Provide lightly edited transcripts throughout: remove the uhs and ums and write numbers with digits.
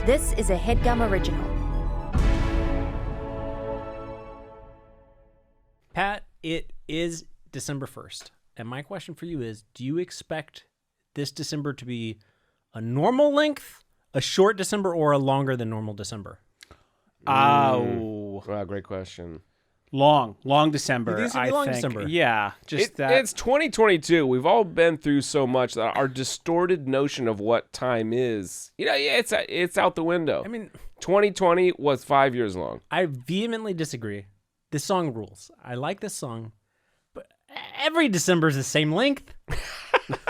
This is a Headgum original. Pat, it is December 1st. And my question for you is, do you expect this December to be a normal length, a short December, or a longer than normal December? Oh. Wow, great question. Long December. You think it's gonna be long December? Yeah, It's 2022. We've all been through so much that our distorted notion of what time is, it's out the window. I mean, 2020 was 5 years long. I vehemently disagree. This song rules. I like this song, but every December is the same length.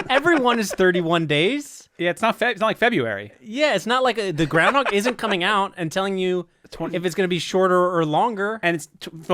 Everyone is 31 days. Yeah, it's not like February. Yeah, it's not like the groundhog isn't coming out and telling you if it's going to be shorter or longer. And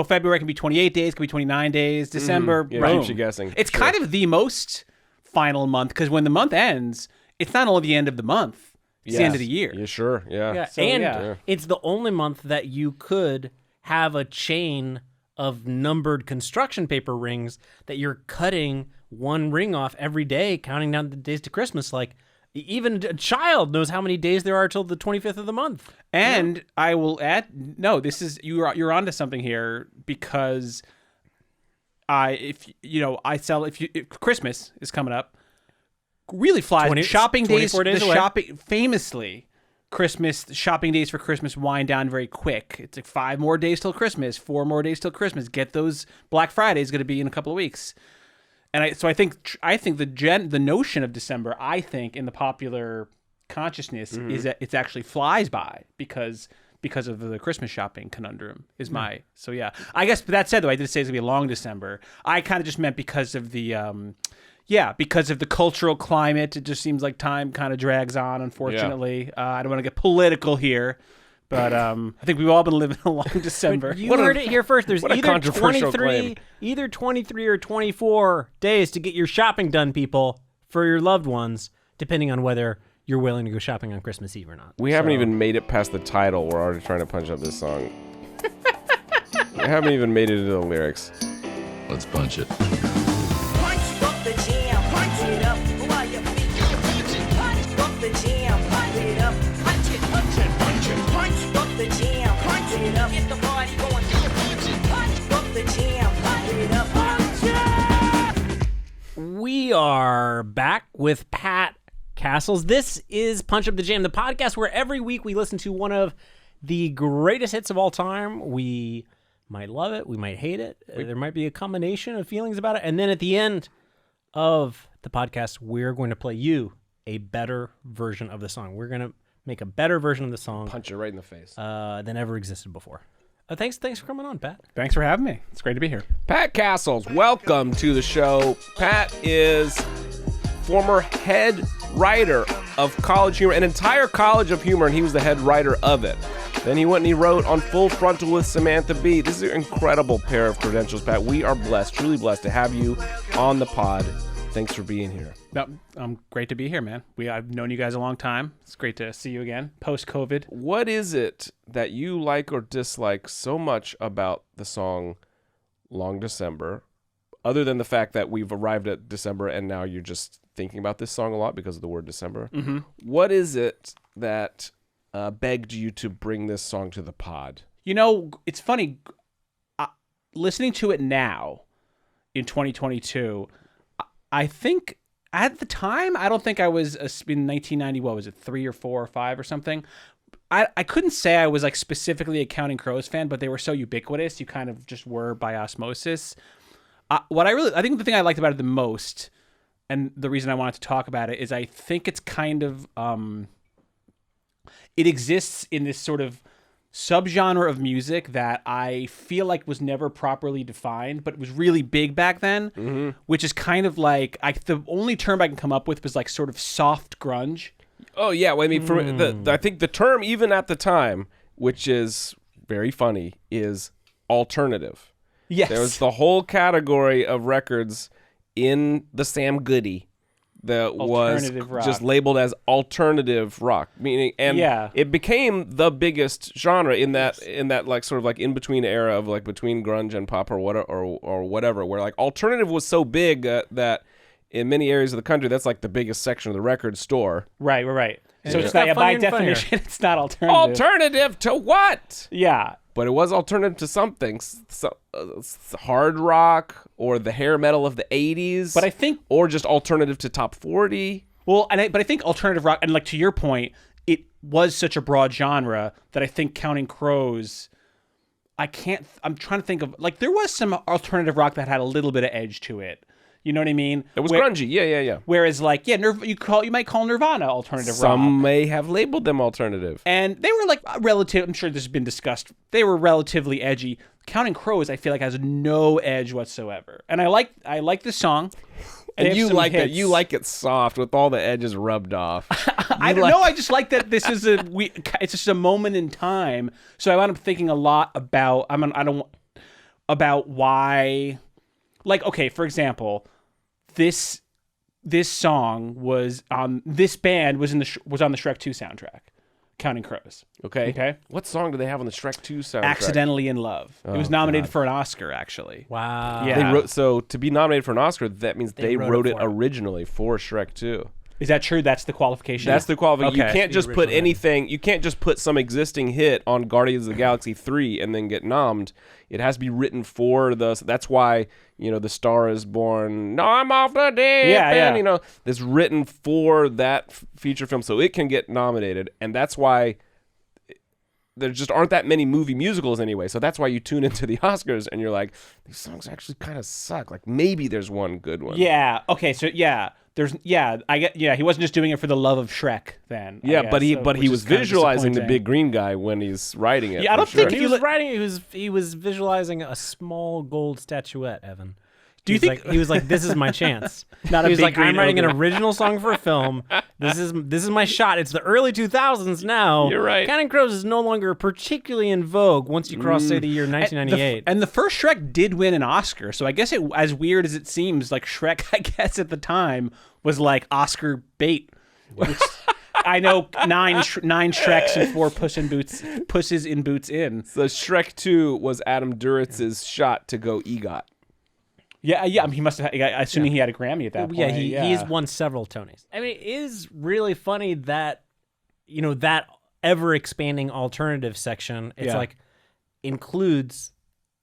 February can be 28 days, can be 29 days. December, Yeah, boom. keeps you guessing. It's kind of the most final month because when the month ends, it's not only the end of the month, it's the end of the year. Yeah, sure. Yeah. Yeah, So, and yeah. it's the only month that you could have a chain of numbered construction paper rings that you're cutting one ring off every day, counting down the days to Christmas. Like, even a child knows how many days there are till the 25th of the month. And I will add, no, this is you're onto something here because if Christmas is coming up, really flies. Shopping days, 24 days away. Famously, Christmas shopping days for Christmas wind down very quick. It's like 5 more days till Christmas, 4 more days till Christmas. Get those Black Friday is going to be in a couple of weeks. And I think the notion of December, I think in the popular consciousness is that it actually flies by because of the Christmas shopping conundrum so yeah. I guess, but that said though, I did say it's gonna be a long December. I kind of just meant because of the cultural climate. It just seems like time kind of drags on, unfortunately. I don't want to get political here. But I think we've all been living a long December. You heard it here first. There's either controversial claim. 23 or 24 days to get your shopping done, people, for your loved ones, depending on whether you're willing to go shopping on Christmas Eve or not. We haven't even made it past the title. We're already trying to punch up this song. We haven't even made it into the lyrics. Let's punch it. Punch up the jam, punch it up while you punch up the jam, punch it up, punch it, punch it, punch it, punch up the jam, punch it up, get the party going, punch up the jam, punch it up, punch it. We are back with Pat Cassels. This is Punch Up the Jam, the podcast where every week we listen to one of the greatest hits of all time. We might love it, we might hate it. There might be a combination of feelings about it. And then at the end of the podcast, we're going to play you a better version of the song. We're going to make a better version of the song. Punch it right in the face. Than ever existed before. Thanks for coming on, Pat. Thanks for having me. It's great to be here. Pat Cassels, welcome to the show. Pat is former head writer of College Humor, an entire College of Humor, and he was the head writer of it. Then he went and he wrote on Full Frontal with Samantha Bee. This is an incredible pair of credentials, Pat. We are blessed, truly blessed to have you on the pod. Thanks for being here. No, great to be here, man. I've known you guys a long time. It's great to see you again, post-COVID. What is it that you like or dislike so much about the song Long December, other than the fact that we've arrived at December and now you're just thinking about this song a lot because of the word December? Mm-hmm. What is it that begged you to bring this song to the pod? You know, it's funny. Listening to it now in 2022, I think at the time, I don't think I was in 1990. What was it, 3 or 4 or 5 or something? I couldn't say I was like specifically a Counting Crows fan, but they were so ubiquitous, you kind of just were by osmosis. I think the thing I liked about it the most, and the reason I wanted to talk about it, is I think it's kind of it exists in this sort of subgenre of music that I feel like was never properly defined, but was really big back then, which is kind of like, the only term I can come up with was like sort of soft grunge. Oh, yeah. Well, I mean, I think the term, even at the time, which is very funny, is alternative. Yes. There was the whole category of records in the Sam Goody that was just labeled as alternative rock, meaning, and it became the biggest genre in that like sort of like in between era of like between grunge and pop or whatever, where like alternative was so big that in many areas of the country that's like the biggest section of the record store. Right. So it it's just not, got by funnier and funnier. definition, it's not alternative. Alternative to what? Yeah. But it was alternative to something. Hard rock or the hair metal of the 80s. But I think, or just alternative to top 40. well, but I think alternative rock, and like to your point, it was such a broad genre that I think Counting Crows, I'm trying to think of, like, there was some alternative rock that had a little bit of edge to it. You know what I mean? It was grungy. Yeah. Whereas, like, yeah, you might call Nirvana alternative rock. Some may have labeled them alternative. And they were like relative. I'm sure this has been discussed. They were relatively edgy. Counting Crows, I feel like, has no edge whatsoever. And I like the song. And you like it. You like it soft with all the edges rubbed off. I don't know. I just like that this is it's just a moment in time. So I wound up thinking a lot about about why, like, okay, for example, this song was on this band was on the Shrek 2 soundtrack, Counting Crows. Okay. What song do they have on the Shrek 2 soundtrack? Accidentally in Love. It was nominated for an Oscar, actually. Wow. Yeah. So to be nominated for an Oscar, that means they wrote it for it. originally for Shrek 2. Is that true? That's the qualification? That's the qualification. Okay. You can't just put original anything. You can't just put some existing hit on Guardians of the Galaxy 3 and then get nommed. It has to be written for the. That's why The Star Is Born. No, I'm off the deep end. Yeah. It's written for that feature film, so it can get nominated, and that's why there just aren't that many movie musicals anyway. So that's why you tune into the Oscars and you're like, these songs actually kind of suck. Like maybe there's one good one. Yeah. Okay. So he wasn't just doing it for the love of Shrek then. Yeah, but he which was is kind of visualizing the disappointing. big green guy when he's writing it. Yeah, I don't for sure. think He was writing. He was visualizing a small gold statuette, Evan. Do you think he was like, "This is my chance"? Not a he was big like, "I'm green writing an ogre. original song for a film. This is my shot. It's the early 2000s now. You're right. Counting Crows is no longer particularly in vogue once you cross, say, the year 1998. And the first Shrek did win an Oscar, so I guess as weird as it seems, like Shrek, I guess at the time was like Oscar bait. Which, I know 9 Shreks and 4 Pusses in Boots in. So Shrek 2 was Adam Duritz's shot to go EGOT. Yeah. I mean, he must have. Assuming he had a Grammy at that point. Yeah, he's won several Tonys. I mean, it is really funny that that ever expanding alternative section. It's like includes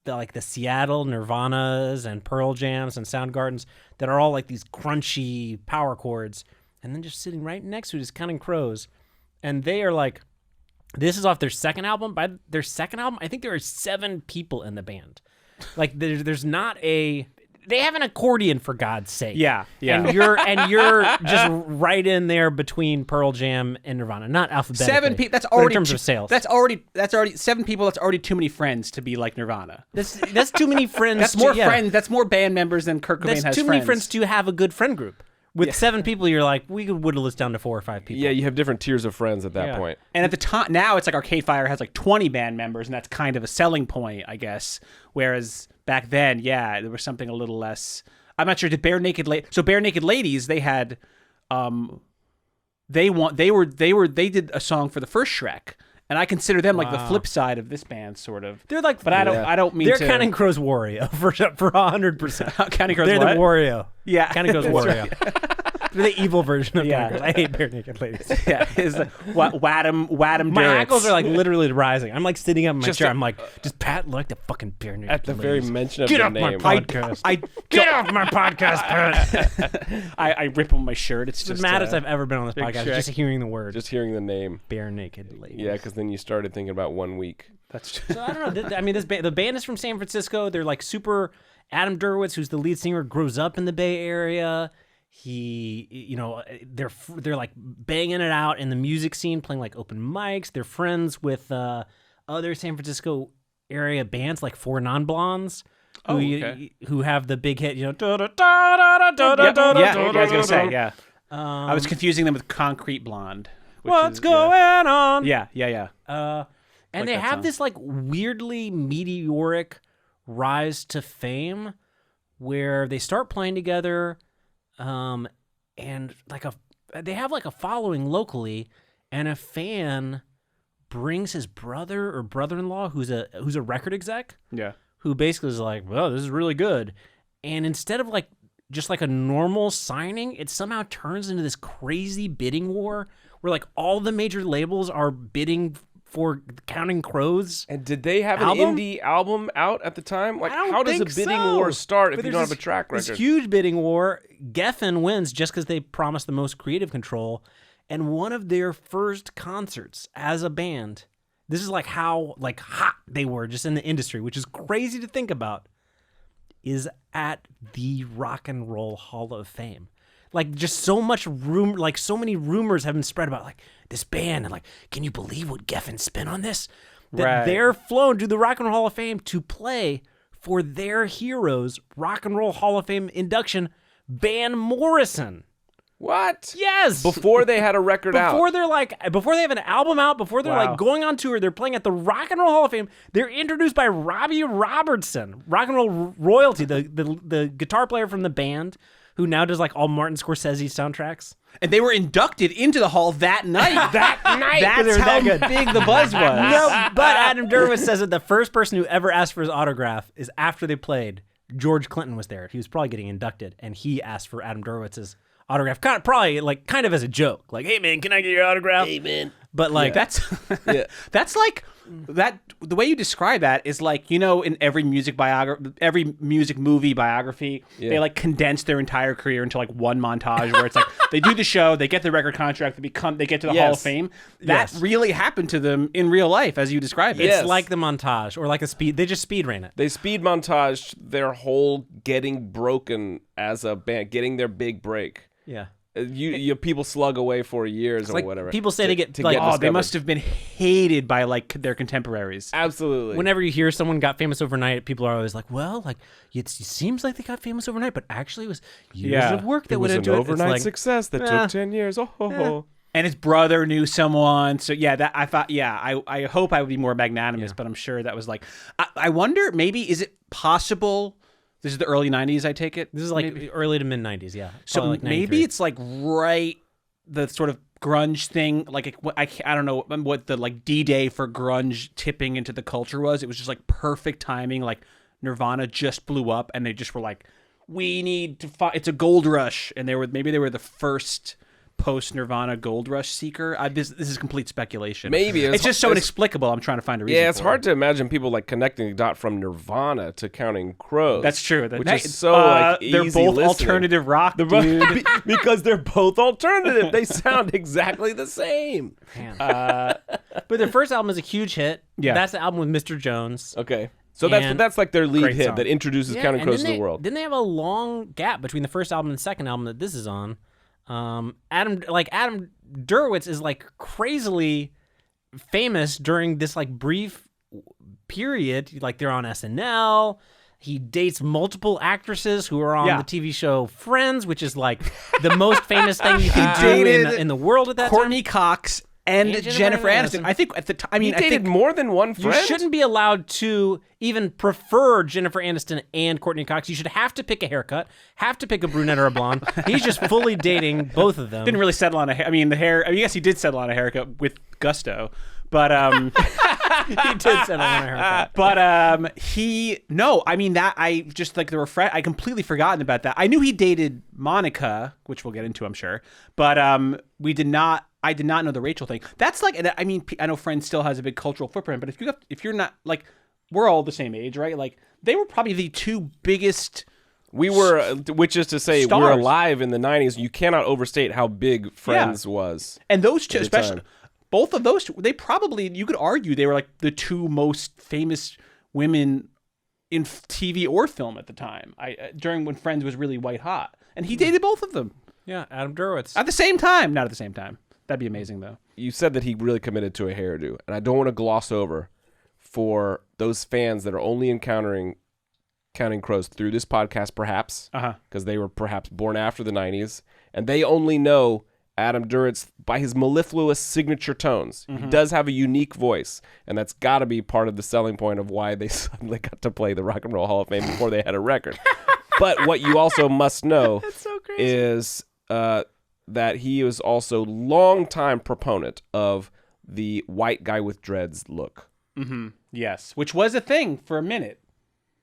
the Seattle Nirvanas and Pearl Jams and Soundgardens that are all like these crunchy power chords, and then just sitting right next to it is Counting Crows, and they are like, this is off their second album. By their second album, I think there are 7 people in the band. Like there's not a. They have an accordion, for God's sake. Yeah. And you're just right in there between Pearl Jam and Nirvana, not alphabetically. 7 people. That's but already in terms of sales. That's already 7 people. That's already too many friends to be like Nirvana. That's too many friends. That's more friends. That's more band members than Kurt Cobain That's has too many friends to have a good friend group. With 7 people, you're like, we could whittle this down to 4 or 5 people. Yeah, you have different tiers of friends at that point. And at the time, now it's like Arcade Fire has like 20 band members, and that's kind of a selling point, I guess. Whereas back then, there was something a little less. I'm not sure. Did Bare Naked Ladies? They had, they did a song for the first Shrek, and I consider them like the flip side of this band, sort of. They're like, but I don't mean they're to. Counting Crows Wario for 100%. Counting Crows. They're what? the Wario. Yeah, Counting Crows Wario. They're the evil version of Counting Crows. I hate Bare Naked Ladies. Yeah, is Wadham My Duritz. ankles are like literally rising. I'm like sitting up in my chair. I'm like, does Pat like the fucking Bare Naked At the very Ladies? mention of Get the off my name. podcast. Get off my podcast, Pat. I rip on my shirt. It's It's just the maddest I've ever been on this podcast. Shrek. Just hearing the word. Just hearing the name. Bare Naked Ladies. Yeah, because then you started thinking about 1 week. That's true. So I don't know. I mean, the band is from San Francisco. They're like super. Adam Duritz, who's the lead singer, grows up in the Bay Area. He, they're like banging it out in the music scene, playing like open mics. They're friends with other San Francisco area bands like Four Non-Blondes, who have the big hit, Yeah, I was gonna say, yeah. I was confusing them with Concrete Blonde. What's going on? Yeah. And they that have song. this like weirdly meteoric rise to fame where they start playing together, and they have like a following locally, and a fan brings his brother or brother-in-law who's a record exec, who basically is like, well, this is really good, and instead of like just like a normal signing, it somehow turns into this crazy bidding war where like all the major labels are bidding for Counting Crows. And did they have Album? an indie album out at the time? Like, I don't how does a think bidding so. war start if But you there's don't have a track record? This huge bidding war. Geffen wins just because they promised the most creative control. And one of their first concerts as a band, this is like how like hot they were just in the industry, which is crazy to think about, is at the Rock and Roll Hall of Fame. Like just so much like so many rumors have been spread about like this band and like, can you believe what Geffen spent on this? That Right. they're flown to the Rock and Roll Hall of Fame to play for their heroes Rock and Roll Hall of Fame induction, Van Morrison. What? Yes. Before they had a record out. Before they have an album out, before they're Wow. like going on tour, they're playing at the Rock and Roll Hall of Fame. They're introduced by Robbie Robertson, Rock and Roll royalty, the guitar player from the band, who now does like all Martin Scorsese soundtracks. And they were inducted into the hall that night. That night, That's they're how that good. big the buzz was. No, but Adam Duritz says that the first person who ever asked for his autograph is after they played. George Clinton was there. He was probably getting inducted, and he asked for Adam Duritz's autograph, kind of as a joke, like, "Hey man, can I get your autograph?" Hey, man. But like That's that's like that. The way you describe that is like, you know, in every music movie biography, they like condense their entire career into like one montage where it's like they do the show, they get the record contract, they get to the Hall of Yes. Fame. That Yes. really happened to them in real life, as you describe it. it's Yes. like the montage or like a speed. They just speed ran it. They speed montaged their whole getting broken as a band, getting their big break. Yeah. You people slug away for years or Like whatever. people say to they get to like, get Oh, they discovered. must have been hated by like their contemporaries. Absolutely. whenever you hear someone got famous overnight, people are always like, well, like it seems like they got famous overnight, but actually it was years Yeah. of work that it went was an into it. It's overnight like, success that eh. took 10 years. Oh. And his brother knew someone, so yeah. That I thought, yeah. I hope I would be more magnanimous, but I'm sure that was like. I wonder, maybe is it possible? This is the early '90s, I take it. This is like Maybe? early to mid 90s, yeah. So Probably like maybe 93. it's like right the sort of grunge thing. Like I don't know what the like D-Day for grunge tipping into the culture was. It was just like perfect timing. Like Nirvana just blew up, and they just were like, we need to find. It's a gold rush, and they were the first post Nirvana gold rush seeker. This is complete speculation. Maybe. It's just so inexplicable. I'm trying to find a reason. Yeah, it's for hard it. to imagine people like connecting the dot from Nirvana to Counting Crows. That's true. Which is so like easy they're both listening. alternative rock, dude. Because they're both alternative. They sound exactly the same. But their first album is a huge hit. Yeah. That's the album with Mr. Jones. Okay. So And- that's like their lead Great hit song. that introduces Yeah, Counting and Crows then to the they- world. Then they have a long gap between the first album and the second album that this is on. Adam Duritz is like crazily famous during this like brief period. Like they're on SNL. He dates multiple actresses who are on Yeah. the TV show Friends, which is like the most famous thing you can do dated in the world at that Courtney Cox and And Jennifer Aniston. Aniston. I think at the time. I mean, He dated more than one time. friend? You shouldn't be allowed to even prefer Jennifer Aniston and Courtney Cox. You should have to pick a haircut, have to pick a brunette or a blonde. He's just fully dating both of them. didn't really settle on a hair. I mean, the hair. I mean, yes, he did settle on a haircut with gusto, but He did settle on a haircut. no. I mean that I just like the refresh. I completely forgotten about that. I knew he dated Monica, which we'll get into, I'm sure, but we did not. I did not know the Rachel thing. That's like, I mean, I know Friends still has a big cultural footprint, but if you're not like, we're all the same age, right? Like they were probably the two biggest. We were, which is to say, we're Stars. alive in the 90s. You cannot overstate how big Friends was. And those two, At the especially time. both of those two, they probably, you could argue they were like the two most famous women in TV or film at the time. During when Friends was really white hot, and he dated both of them Yeah, Adam Duritz. at the same time. Not at the same time. That'd be amazing though. You said that he really committed to a hairdo, and I don't want to gloss over for those fans that are only encountering Counting Crows through this podcast, perhaps, because they were perhaps born after the 90s, and they only know Adam Duritz by his mellifluous signature tones. He does have a unique voice, and that's got to be part of the selling point of why they suddenly got to play the Rock and Roll Hall of Fame before they had a record. But what you also must know is that he is also longtime proponent of the white guy with dreads look. Yes, which was a thing for a minute.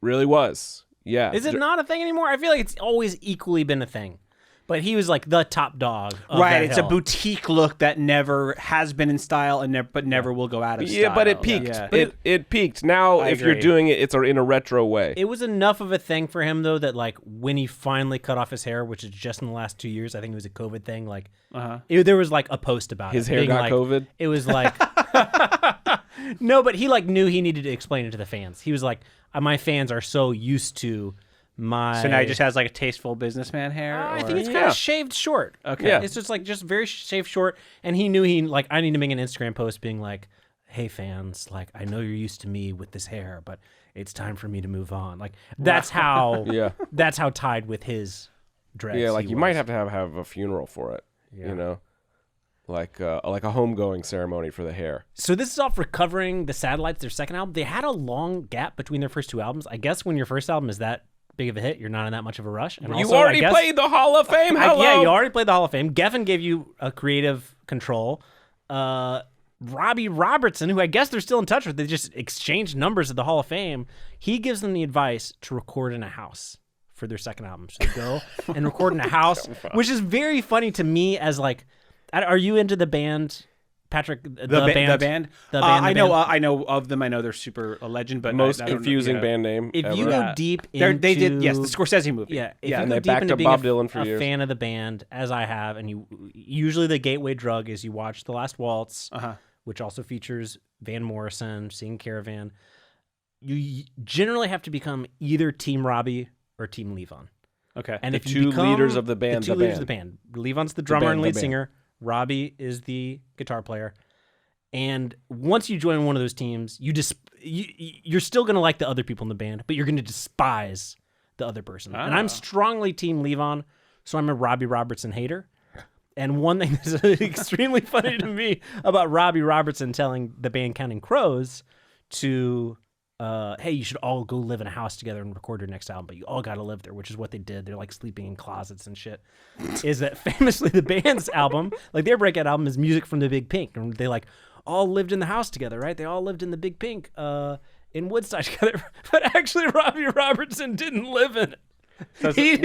Really was. Yeah. Is it not a thing anymore? I feel like it's always equally been a thing. But he was like the top dog. Of Right, that it's hill. a boutique look that never has been in style and never will go out of style. Yeah, but it peaked. Yeah. It peaked. Now, if you're agree. doing it, it's in a retro way. It was enough of a thing for him though that like when he finally cut off his hair, which is just in the last 2 years, I think it was a COVID thing. Like there was like a post about His it. hair being got like- COVID? It was like no, but he like knew he needed to explain it to the fans. He was like, my fans are so used to my. So now he just has like a tasteful businessman hair? I or- think it's kind of shaved short. Okay. Yeah. It's just like just very shaved short, and he knew I need to make an Instagram post being like, "Hey fans, like I know you're used to me with this hair, but it's time for me to move on." Like that's how Yeah. that's how tied with his dreads. Yeah, like he you was. might have to have a funeral for it. You know, like a homegoing ceremony for the hair. So this is off Recovering the Satellites, their second album. They had a long gap between their first two albums. I guess when your first album is that big of a hit, you're not in that much of a rush. And You also, already I guess, played the Hall of Fame. Hello. Yeah, you already played the Hall of Fame. Geffen gave you a creative control. Robbie Robertson, who I guess they're still in touch with, they just exchanged numbers at the Hall of Fame. He gives them the advice to record in a house for their second album. So they go and record in a house, which is very funny to me as like, are you into the band, Patrick? The band? I know of them. I know they're super a legend, but Most I don't know, confusing yeah. band name. If ever. you go deep They're- into... they did the Scorsese movie. Yeah, if Yeah, you and go they deep backed into up being Bob Dylan for a years. fan of the band, as I have, and usually the gateway drug is you watch The Last Waltz, which also features Van Morrison, singing Caravan. You generally have to become either Team Robbie or Team Levon. Okay. And The if you two become leaders of the band, the two the leaders band. of the band. Levon's the drummer band, and the lead band. singer. Robbie is the guitar player. And once you join one of those teams, you're still going to like the other people in the band, but you're going to despise the other person. And I'm strongly Team Levon, so I'm a Robbie Robertson hater. And one thing that's extremely funny to me about Robbie Robertson telling the band Counting Crows to, hey, you should all go live in a house together and record your next album, but you all got to live there, which is what they did. They're like sleeping in closets and shit. Is that famously the band's album, like their breakout album is Music from the Big Pink. And they like all lived in the house together, right? They all lived in the Big Pink in Woodstock together. But actually, Robbie Robertson didn't live in it. He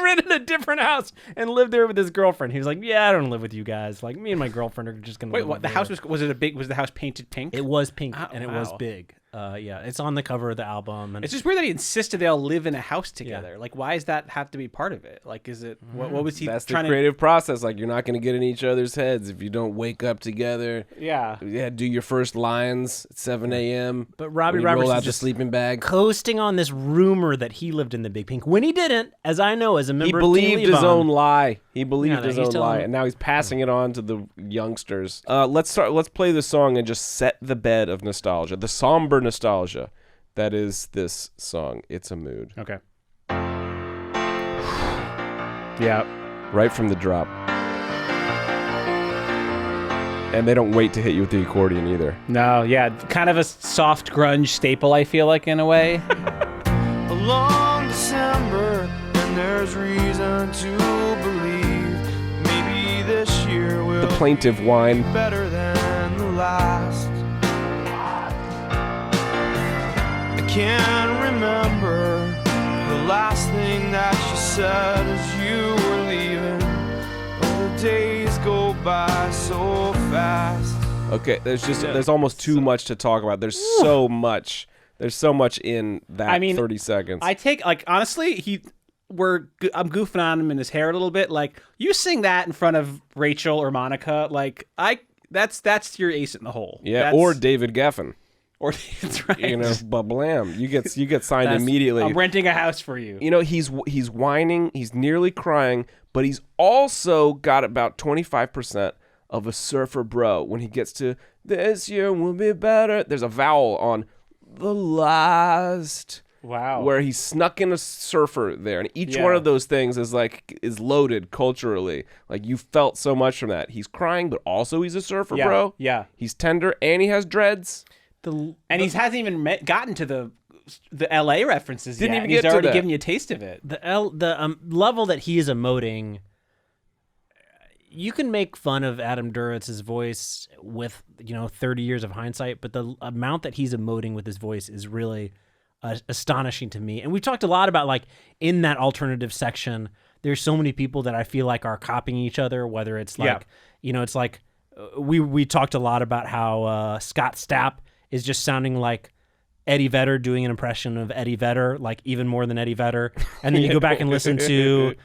rented a different house and lived there with his girlfriend. He was like, "Yeah, I don't live with you guys. Like, me and my girlfriend are just gonna." Wait, live what? over The there." house was it a big? Was the house painted pink? It was pink and it wow. was big. Yeah, it's on the cover of the album. And It's just weird that he insisted they all live in a house together. Like, why does that have to be part of it? Like, is it what was he That's the trying creative process. Like, you're not going to get in each other's heads if you don't wake up together. to? Yeah. Yeah, do your first lines at 7 a.m. But Robbie when you roll Robertson's out the just sleeping bag. coasting on this rumor that he lived in the Big Pink when he didn't, as I know, as a He member believed of Team his Levon. own lie. He believed Yeah, his he's own telling- lie, and now he's passing it on to the youngsters. Let's play this song and just set the bed of nostalgia, the somber nostalgia that is this song. It's a mood. Okay. Yeah. Right from the drop. And they don't wait to hit you with the accordion either. No. Yeah. Kind of a soft grunge staple. I feel like in a way. A long December, and there's reason to believe maybe this year will The plaintive whine. be better than the last. I can't remember the last thing that you said as you were leaving. Oh, the days go by so fast. Okay, there's almost too much to talk about. There's so much. There's so much in that I mean, 30 seconds. I take like honestly, I'm goofing on him in his hair a little bit. Like you sing that in front of Rachel or Monica, like that's your ace in the hole. yeah, That's- or David Geffen. or that's right. You know, blam. You get signed immediately. I'm renting a house for you. You know, he's whining, he's nearly crying, but he's also got about 25% of a surfer bro when he gets to this year will be better. There's a vowel on the last. Wow. Where he snuck in a surfer there, and each Yeah. one of those things is loaded culturally. Like you felt so much from that. He's crying, but also he's a surfer, Yeah, bro. yeah. He's tender, and he has dreads. And he hasn't even gotten to the LA references Didn't yet. even and he's get to already that. giving you a taste of it. The level that he is emoting, you can make fun of Adam Duritz's voice with 30 years of hindsight, but the amount that he's emoting with his voice is really astonishing to me. And we've talked a lot about like in that alternative section, there's so many people that I feel like are copying each other, whether it's like, it's like we talked a lot about how Scott Stapp is just sounding like Eddie Vedder doing an impression of Eddie Vedder, like even more than Eddie Vedder. And then you go back and listen to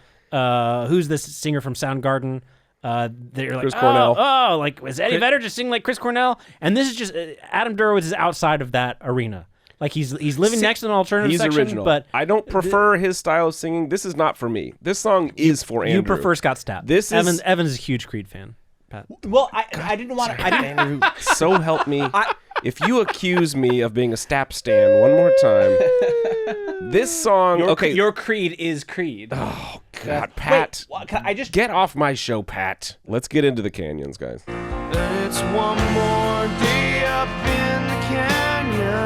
who's this singer from Soundgarden? They're like, Chris Cornell. Like, was Eddie Vedder just singing like Chris Cornell? And this is just Adam Duritz is outside of that arena. Like he's living next to an alternative section, original. but I don't prefer his style of singing. This is not for me. This song is for Andrew. you prefer Scott Stapp. This is Evans is a huge Creed fan. Pat. Well, I didn't want to. I didn't. Andrew, so help me. If you accuse me of being a Stapp stan one more time, this song. Your Creed is Creed. Oh God, Pat. Wait, can I just Get off my show, Pat. Let's get into the canyons, guys. And it's one more day up in the canyons.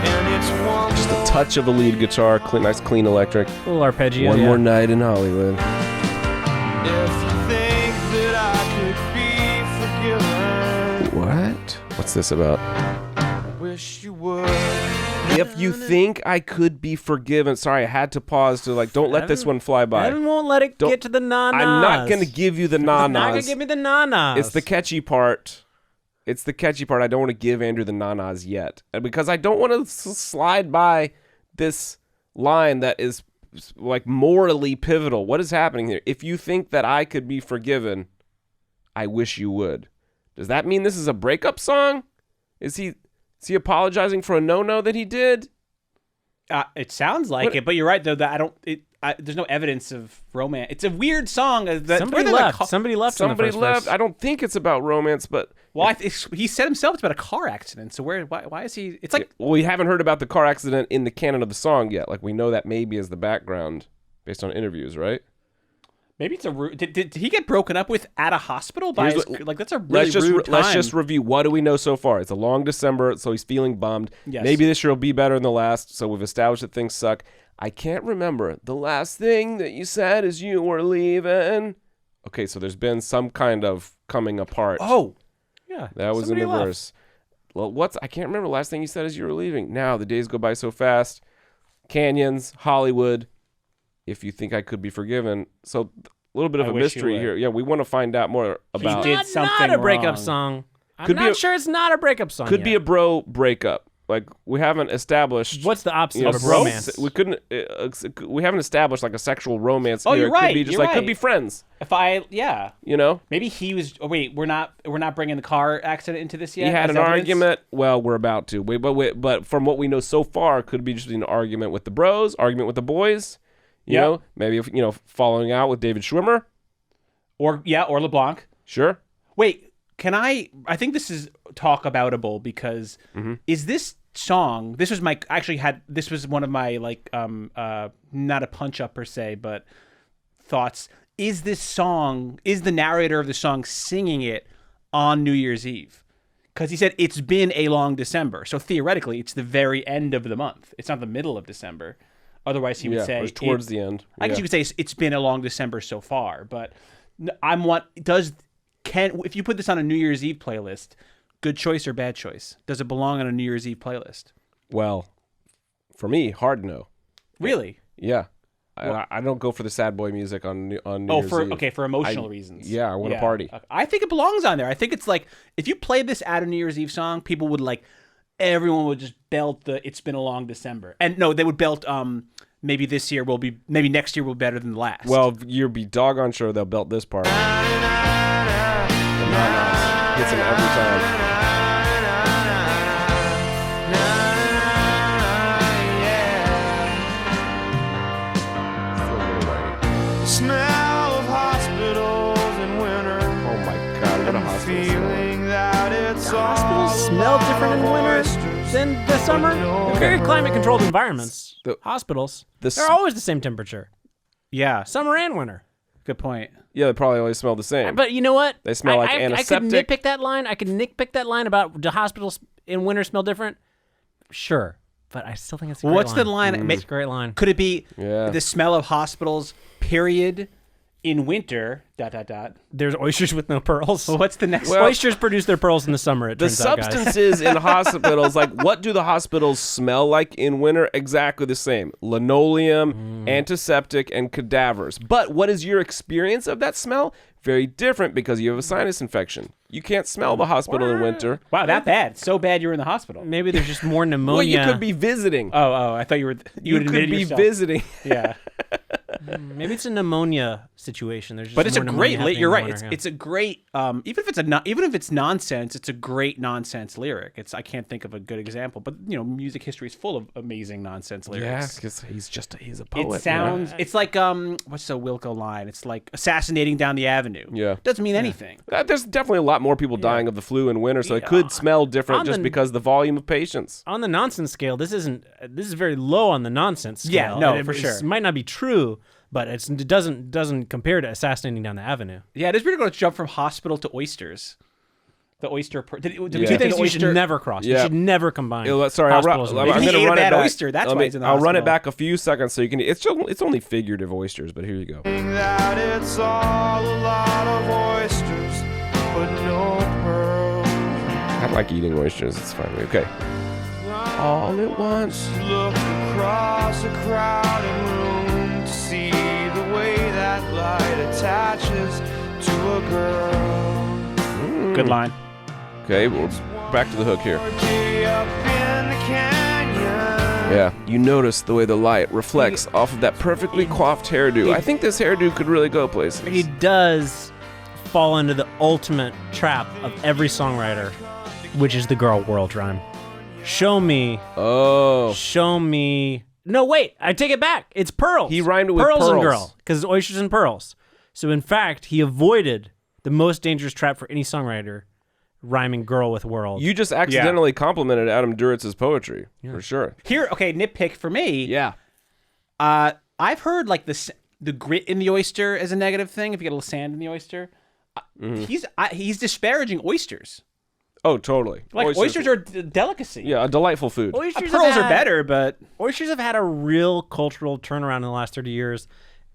And it's one Just a touch of a lead guitar, nice clean electric. A little arpeggio. One more night in Hollywood. If you think that I could be forgiven, What? What's this about? wish you would. If you think I could be forgiven. Sorry, I had to pause to don't let this one fly by. Evan won't let it get to the na-nas. I'm not going to give you the na-nas. Not going to give me the na-nas. It's the catchy part. I don't want to give Andrew the na-nas yet. And because I don't want to slide by this line that is like morally pivotal. What is happening here? If you think that I could be forgiven, I wish you would. Does that mean this is a breakup song? Is he apologizing for a no-no that he did? It sounds like it, but you're right though that there's no evidence of romance. It's a weird song. Somebody left. Somebody left. Somebody in the first left. verse. I don't think it's about romance, but he said himself it's about a car accident. So why is he? It's like we haven't heard about the car accident in the canon of the song yet. Like we know that maybe as the background based on interviews, right? maybe it's did he get broken up with at a hospital by his, that's a really rude time. Let's just review. What do we know so far? It's a long December, so he's feeling bummed. Yes. Maybe this year will be better than the last. So we've established that things suck. I can't remember. The last thing that you said is you were leaving. Okay, so there's been some kind of coming apart. Oh, Yeah, that was in somebody the left. verse. Well, I can't remember. The last thing you said is you were leaving. Now the days go by so fast. Canyons, Hollywood. If you think I could be forgiven. So a little bit of I a wish you mystery would. here. Yeah, we want to find out more about. did Not something a breakup wrong. song. I'm Could be not a- sure it's not a breakup song. Could yet. be a bro breakup. Like we haven't established. What's the opposite you know, of romance? We couldn't. We haven't established like a sexual romance. Oh, here. you're It could right, be just you're like could right. be friends. You know. Maybe he was. Oh wait, we're not bringing the car accident into this yet. He had as an evidence? argument. Well, we're about to. But from what we know so far, could be just an argument with the bros, argument with the boys. You Yep. know, maybe following out with David Schwimmer. or LeBlanc. Sure. Wait, can I think this is talk aboutable because is this song? This was this was one of my not a punch up per se, but thoughts. Is the narrator of the song singing it on New Year's Eve? Because he said it's been a long December, so theoretically it's the very end of the month. It's not the middle of December. Otherwise, he would say it was towards the end. I guess you could say it's been a long December so far, but if you put this on a New Year's Eve playlist, good choice or bad choice? Does it belong on a New Year's Eve playlist? Well, for me, hard no. Really? Yeah. I don't go for the sad boy music on New Year's Eve. For emotional reasons. Yeah, I want to party. I think it belongs on there. I think it's like if you play this at a New Year's Eve song, people would everyone would just belt the "It's Been a Long December," and no, they would belt maybe next year will be better than the last. Well, you'll be doggone sure they'll belt this part. The na-nas. Hits him every time. Still a little whiny. Smell of hospitals in winter. Oh my God, what a hospital smell. Feeling that it's all Hospitals smell different in winter oysters. than the summer. They're very climate-controlled environments. The- Hospitals. the They're s- always the same temperature, yeah, summer and winter. good point. Yeah, they probably always smell the same. But you know what? They smell like I could antiseptic. nitpick that line. I could nitpick that line about do hospitals in winter smell different? Sure. But I still think it's a great What's line. the line? It's a great line. Could it be Yeah. the smell of hospitals? Period. in winter, ... There's oysters with no pearls. Well, what's the next Well, Oysters produce their pearls in the summer. It The turns out, guys. substances in hospitals, like what do the hospitals smell like in winter? Exactly the same. Linoleum, antiseptic, and cadavers. But what is your experience of that smell? Very different because you have a sinus infection. You can't smell the hospital in winter. Wow, that bad. So bad you're in the hospital. Maybe there's just more pneumonia. Well, you could be visiting. Oh, I thought you would you could admitted be yourself. visiting. Yeah. Maybe it's a pneumonia situation. There's just But it's a more great pneumonia you're happening in right. the winter, It's a great even if it's nonsense, it's a great nonsense lyric. I can't think of a good example, but music history is full of amazing nonsense Yeah, lyrics. because he's a poet. It sounds it's like what's the Wilco line? It's like assassinating down the avenue. Yeah. Doesn't mean anything. There's definitely a lot more people dying of the flu in winter, so it could smell different On just the- because the volume of patients. on the nonsense scale, this is very low on the nonsense scale. Yeah, no, And for it sure. might not be true, but it doesn't compare to assassinating down the avenue. Yeah, it is weird to go to jump from hospital to oysters. The oyster. Did we Yeah. take Two the things you oyster? should never cross. You Yeah. should never combine. Sorry, I'm hospitals and going Maybe he to ate a run it bad back. oyster. That's why he's in the I'll run it hospital. back a few seconds so you can. It's only figurative oysters, but here you go. That it's all a lot of oysters, but no pearls. I like eating oysters. It's fine. Okay. All at once. Look across a crowded room to see the way that light attaches to a girl. Good line. Okay, we're back to the hook here. Day up in the canyon. Yeah, you notice the way the light reflects off of that perfectly coiffed hairdo. I think this hairdo could really go places. He does fall into the ultimate trap of every songwriter, which is the girl world rhyme. Show me. Oh. No, wait, I take it back. It's pearls. He rhymed it with and pearls. girl, because it's oysters and pearls. So in fact, he avoided the most dangerous trap for any songwriter, rhyming girl with world. You just accidentally complimented Adam Duritz's poetry, for sure. Here, okay, nitpick for me. Yeah. I've heard like the grit in the oyster as a negative thing. If you get a little sand in the oyster, he's disparaging oysters. Oh, totally. Like oysters are a delicacy. Yeah, a delightful food. Oysters Pearls have are had- better, but Oysters have had a real cultural turnaround in the last 30 years.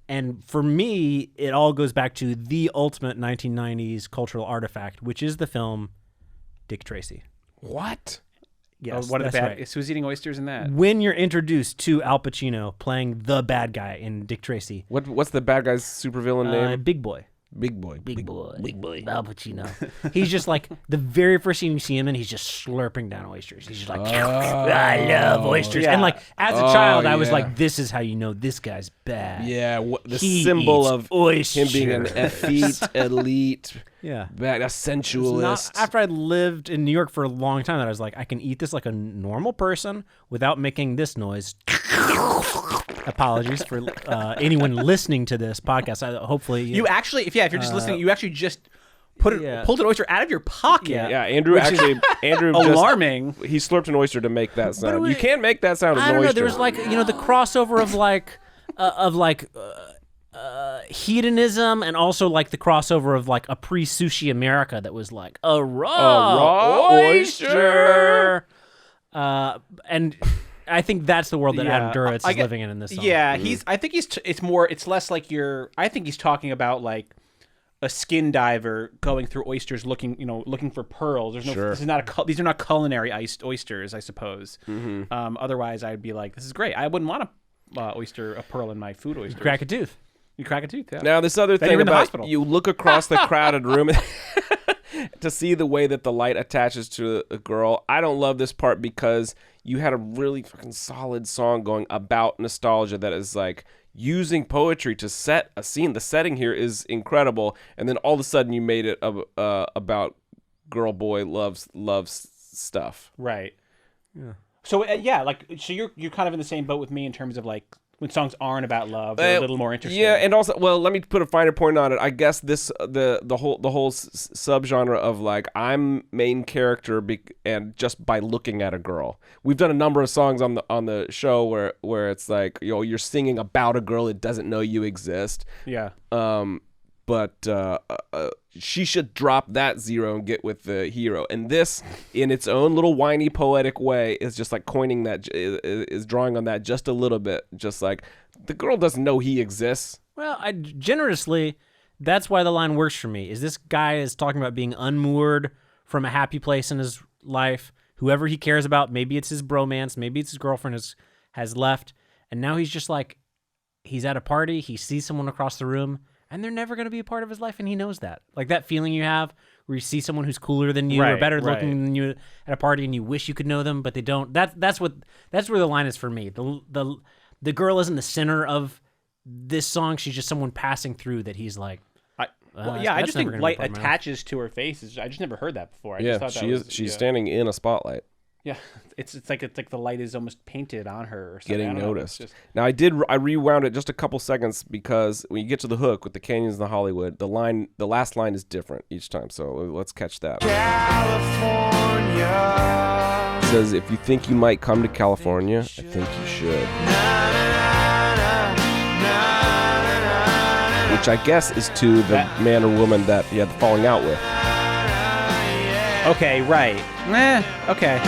And for me, it all goes back to the ultimate 1990s cultural artifact, which is the film Dick Tracy. What? Yes, what are the that's bad? right. Who's eating oysters in that? When you're introduced to Al Pacino playing the bad guy in Dick Tracy, What's the bad guy's supervillain name? Big Boy. Big Boy. Big boy, Al Pacino. He's just like the very first scene you see him in, he's just slurping down oysters. He's just like, I love oysters. Yeah. And like as a child, I was yeah. like, this is how you know this guy's bad. Yeah, the He symbol eats of oysters. him being an effete, elite, Yeah. bad, a sensualist. Not, after I lived in New York for a long time, that I was like, I can eat this like a normal person without making this noise. Apologies for anyone listening to this podcast. Hopefully, You actually, if you're just listening, you actually just pulled an oyster out of your pocket. yeah, Andrew Andrew just, Alarming. he slurped an oyster to make that sound. it- You can't make that sound with I an don't know. oyster. There was like the crossover of hedonism and also like the crossover of like a pre-sushi America that was like a raw oyster. And I think that's the world that Adam Duritz is living in this song. Yeah, I think it's less like I think he's talking about like a skin diver going through oysters looking for pearls. There's no, this is not these are not culinary oysters, I suppose. Otherwise, I'd be like, this is great. I wouldn't want a pearl in my food oyster. Crack a tooth. You crack a tooth. Yeah. Now, this other Then thing you're in the about hospital. you look across the crowded room to see the way that the light attaches to a girl. I don't love this part because you had a really fucking solid song going about nostalgia that is like using poetry to set a scene. The setting here is incredible, and then all of a sudden you made it about girl boy loves stuff. Right. Yeah. So so you're kind of in the same boat with me in terms of like when songs aren't about love, they're a little more interesting. Yeah, and also, well, let me put a finer point on it. I guess this the whole subgenre of like I'm main character and just by looking at a girl. We've done a number of songs on the show where it's like you're singing about a girl that doesn't know you exist. Yeah. But she should drop that zero and get with the hero. And this, in its own little whiny poetic way, is just like coining that, is drawing on that just a little bit. Just like the girl doesn't know he exists. Well, generously, that's why the line works for me. Is this guy is talking about being unmoored from a happy place in his life. Whoever he cares about, maybe it's his bromance, maybe it's his girlfriend has left, and now he's just like, he's at a party, he sees someone across the room, and they're never going to be a part of his life, and he knows that. Like that feeling you have where you see someone who's cooler than you or better looking than you at a party, and you wish you could know them, but they don't. That's where the line is for me. The girl isn't the center of this song. She's just someone passing through that he's like. I just think light attaches to her face. I just never heard that before. I just thought she's standing in a spotlight. Yeah, it's like the light is almost painted on her or something. Getting noticed. Now I rewound it just a couple seconds because when you get to the hook with the canyons and the Hollywood, the last line is different each time. So let's catch that. California. It says, if you think you might come to California, I think you should. Which I guess is to the man or woman that he had the falling out with. Okay, right. Okay.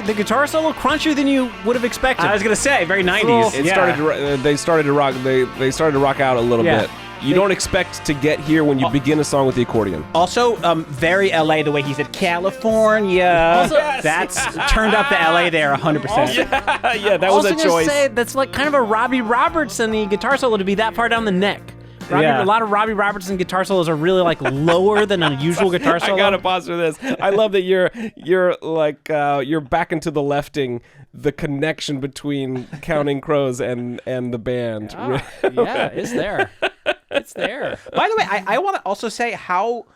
The guitar solo crunchier than you would have expected. I was gonna say very 90s. It started. They started to rock. They started to rock out a little bit. You don't expect to get here when you begin a song with the accordion. Also, very LA the way he said California. Also, that's turned up the LA there 100%. Yeah, that was a choice. Say, that's like kind of a Robbie Robertson guitar solo to be that far down the neck. A lot of Robbie Robertson guitar solos are really like lower than a usual guitar solo. I gotta pause for this. I love that you're like you're back into the lefting the connection between Counting Crows and the band. Yeah, it's there. It's there. By the way, I want to also say how,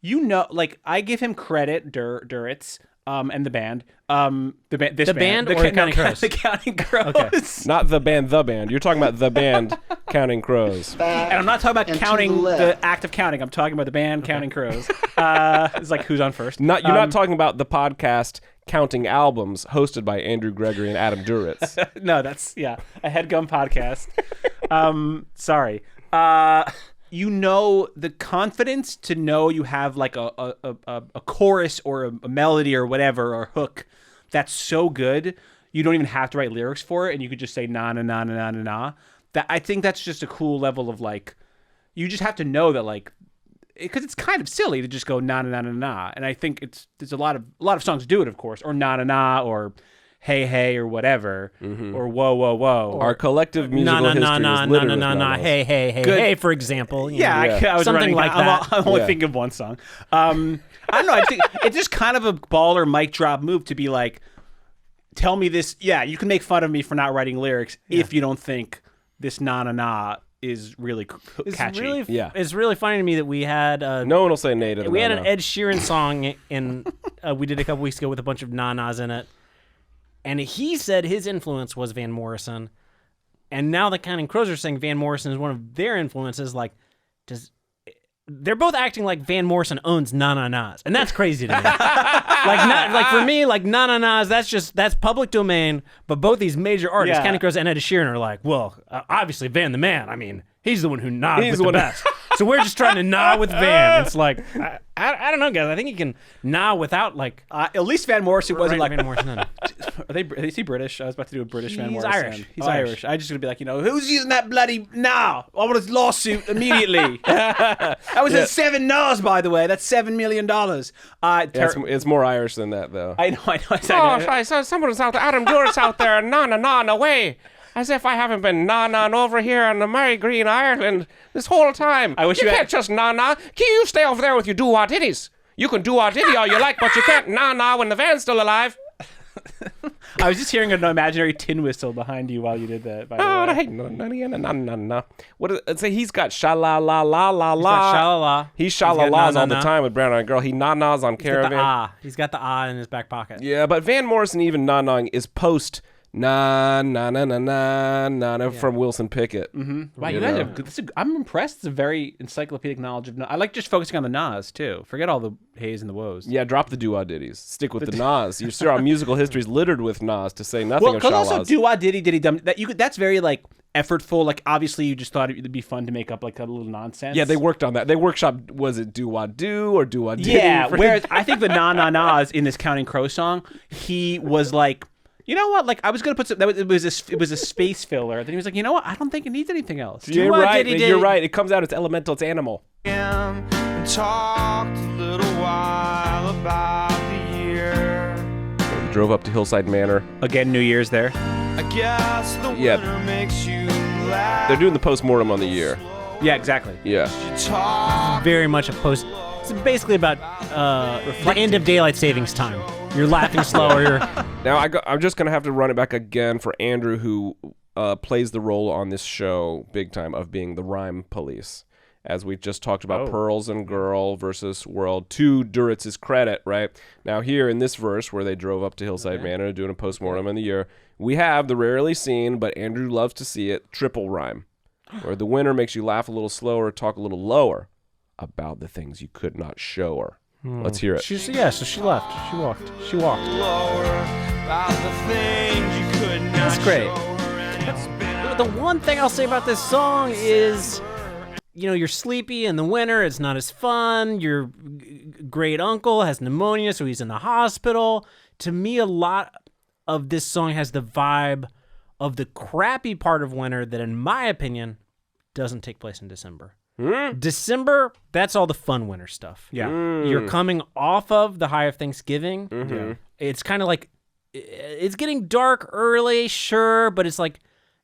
like I give him credit, Duritz, and the band. The band or Counting Crows? The Counting Crows. Okay. Not the band. You're talking about the band Counting Crows. And I'm not talking about counting the act of counting. I'm talking about the band Counting Crows. It's like who's on first. You're not talking about the podcast Counting Albums hosted by Andrew Gregory and Adam Duritz. No, that's a Headgum podcast. Sorry. The confidence to know you have like a chorus or a melody or whatever or hook that's so good you don't even have to write lyrics for it and you could just say na na na na na na na. That I think that's just a cool level of like you just have to know that like because it's kind of silly to just go na na na na na and I think there's a lot of songs do it of course or na na na or hey hey or whatever or whoa whoa whoa. Our collective musical history is littered with na-nas. Hey hey hey hey for example. I was something like that. I'm only thinking of one song. I don't know. I think it's just kind of a baller mic drop move to be like, tell me this. Yeah, you can make fun of me for not writing lyrics if you don't think this na na na is really catchy. It's really funny to me that we had no one will say nay to the we had an Ed Sheeran song in we did a couple weeks ago with a bunch of na-nas in it. And he said his influence was Van Morrison. And now the Counting Crows are saying Van Morrison is one of their influences. Like, they're both acting like Van Morrison owns na-na-nas. And that's crazy to me. like for me, like na-na-nas, that's public domain. But both these major artists, Counting Crows and Ed Sheeran, are like, well, obviously Van the man. I mean, he's the one who nods with the best. So we're just trying to nod with Van. It's like, I don't know, guys. I think you can nod without, like... at least Van Morrison wasn't like... Van Morrison. Is he British? I was about to do a British Van He's Morrison. Irish. He's Irish. I just going to be like, who's using that bloody... Nah, I want a lawsuit immediately. That was at 7 Nas, by the way. That's $7 million. It's more Irish than that, though. I know. I saw someone's out there, Adam Duritz out there, na away. As if I haven't been na-na over here on the Mary Green, Ireland this whole time. I wish you can't just na-na. You stay over there with your doo-wah-ditties. You can doo-wah-ditty all you like, but you can't na-na when the van's still alive. I was just hearing an imaginary tin whistle behind you while you did that, by the way. What? Say he's got sha-la-la-la-la-la. He's sha-la-las all the time with Brown Eyed Girl. He na-nas on Caravan. He's got the ah in his back pocket. Yeah, but Van Morrison even na-naing is post na na na na na na from Wilson Pickett. Wow, you guys have. I'm impressed. It's a very encyclopedic knowledge of. I like just focusing on the Nas too. Forget all the Hays and the woes. Yeah, drop the doo-wah ditties. Stick with the Nas. You're sure our musical history is littered with Nas to say nothing of because Shalaz. also doo-wah ditty dum. That's very like effortful. Like obviously you just thought it'd be fun to make up like a little nonsense. Yeah, they worked on that. They workshopped. Was it doo-wah do or doo-wah ditty? Yeah. Whereas I think the na na nas in this Counting Crow song, he was like. You know what? Like I was gonna put some. It was a space filler. Then he was like, you know what? I don't think it needs anything else. You're what right. did he You're do? right. It comes out. It's elemental. It's animal. And talked a little while about the year. We drove up to Hillside Manor. Again, New Year's there. I guess the Yeah. winter makes you laugh. They're doing the post-mortem on the year. Yeah, exactly. Yeah. You talk Very much a post. It's basically about the end of daylight savings time. You're laughing slower. Now I'm just gonna have to run it back again for Andrew, who plays the role on this show big time of being the rhyme police, as we just talked about Pearls and Girl versus World. To Duritz's credit, right? Now here in this verse where they drove up to Hillside Manor doing a postmortem in the year, we have the rarely seen, but Andrew loves to see it, triple rhyme, where the winner makes you laugh a little slower, talk a little lower about the things you could not show her. Let's hear it. So she left. She walked. lower about the things you could not That's great. show her, and it's been The one thing I'll say about this song is, you're sleepy in the winter. It's not as fun. Your great uncle has pneumonia, so he's in the hospital. To me, a lot of this song has the vibe of the crappy part of winter that, in my opinion, doesn't take place in December. December, that's all the fun winter stuff. Yeah. You're coming off of the high of Thanksgiving. Yeah. It's kind of like, it's getting dark early, sure, but it's like,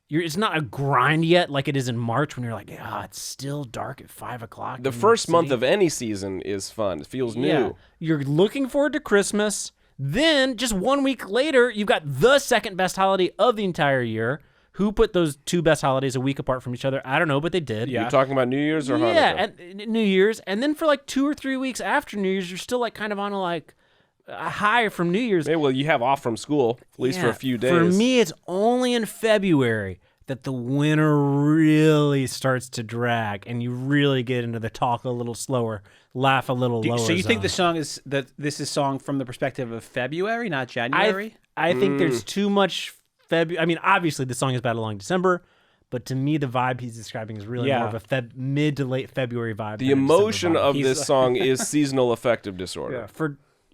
it's not a grind yet like it is in March when you're like, it's still dark at 5 o'clock. The first month of any season is fun. It feels new. Yeah. You're looking forward to Christmas. Then, just 1 week later, you've got the second best holiday of the entire year. Who put those two best holidays a week apart from each other? I don't know, but they did. You're talking about New Year's or Hanukkah? Yeah, and New Year's. And then for like 2 or 3 weeks after New Year's, you're still like kind of on a high from New Year's. Hey, well, you have off from school, at least for a few days. For me, it's only in February that the winter really starts to drag and you really get into the talk a little slower, laugh a little lower. So you think zone. this is song from the perspective of February, not January? I think there's too much February. I mean, obviously the song is about a long December, but to me the vibe he's describing is really more of a mid to late February vibe. The emotion of this song is seasonal affective disorder.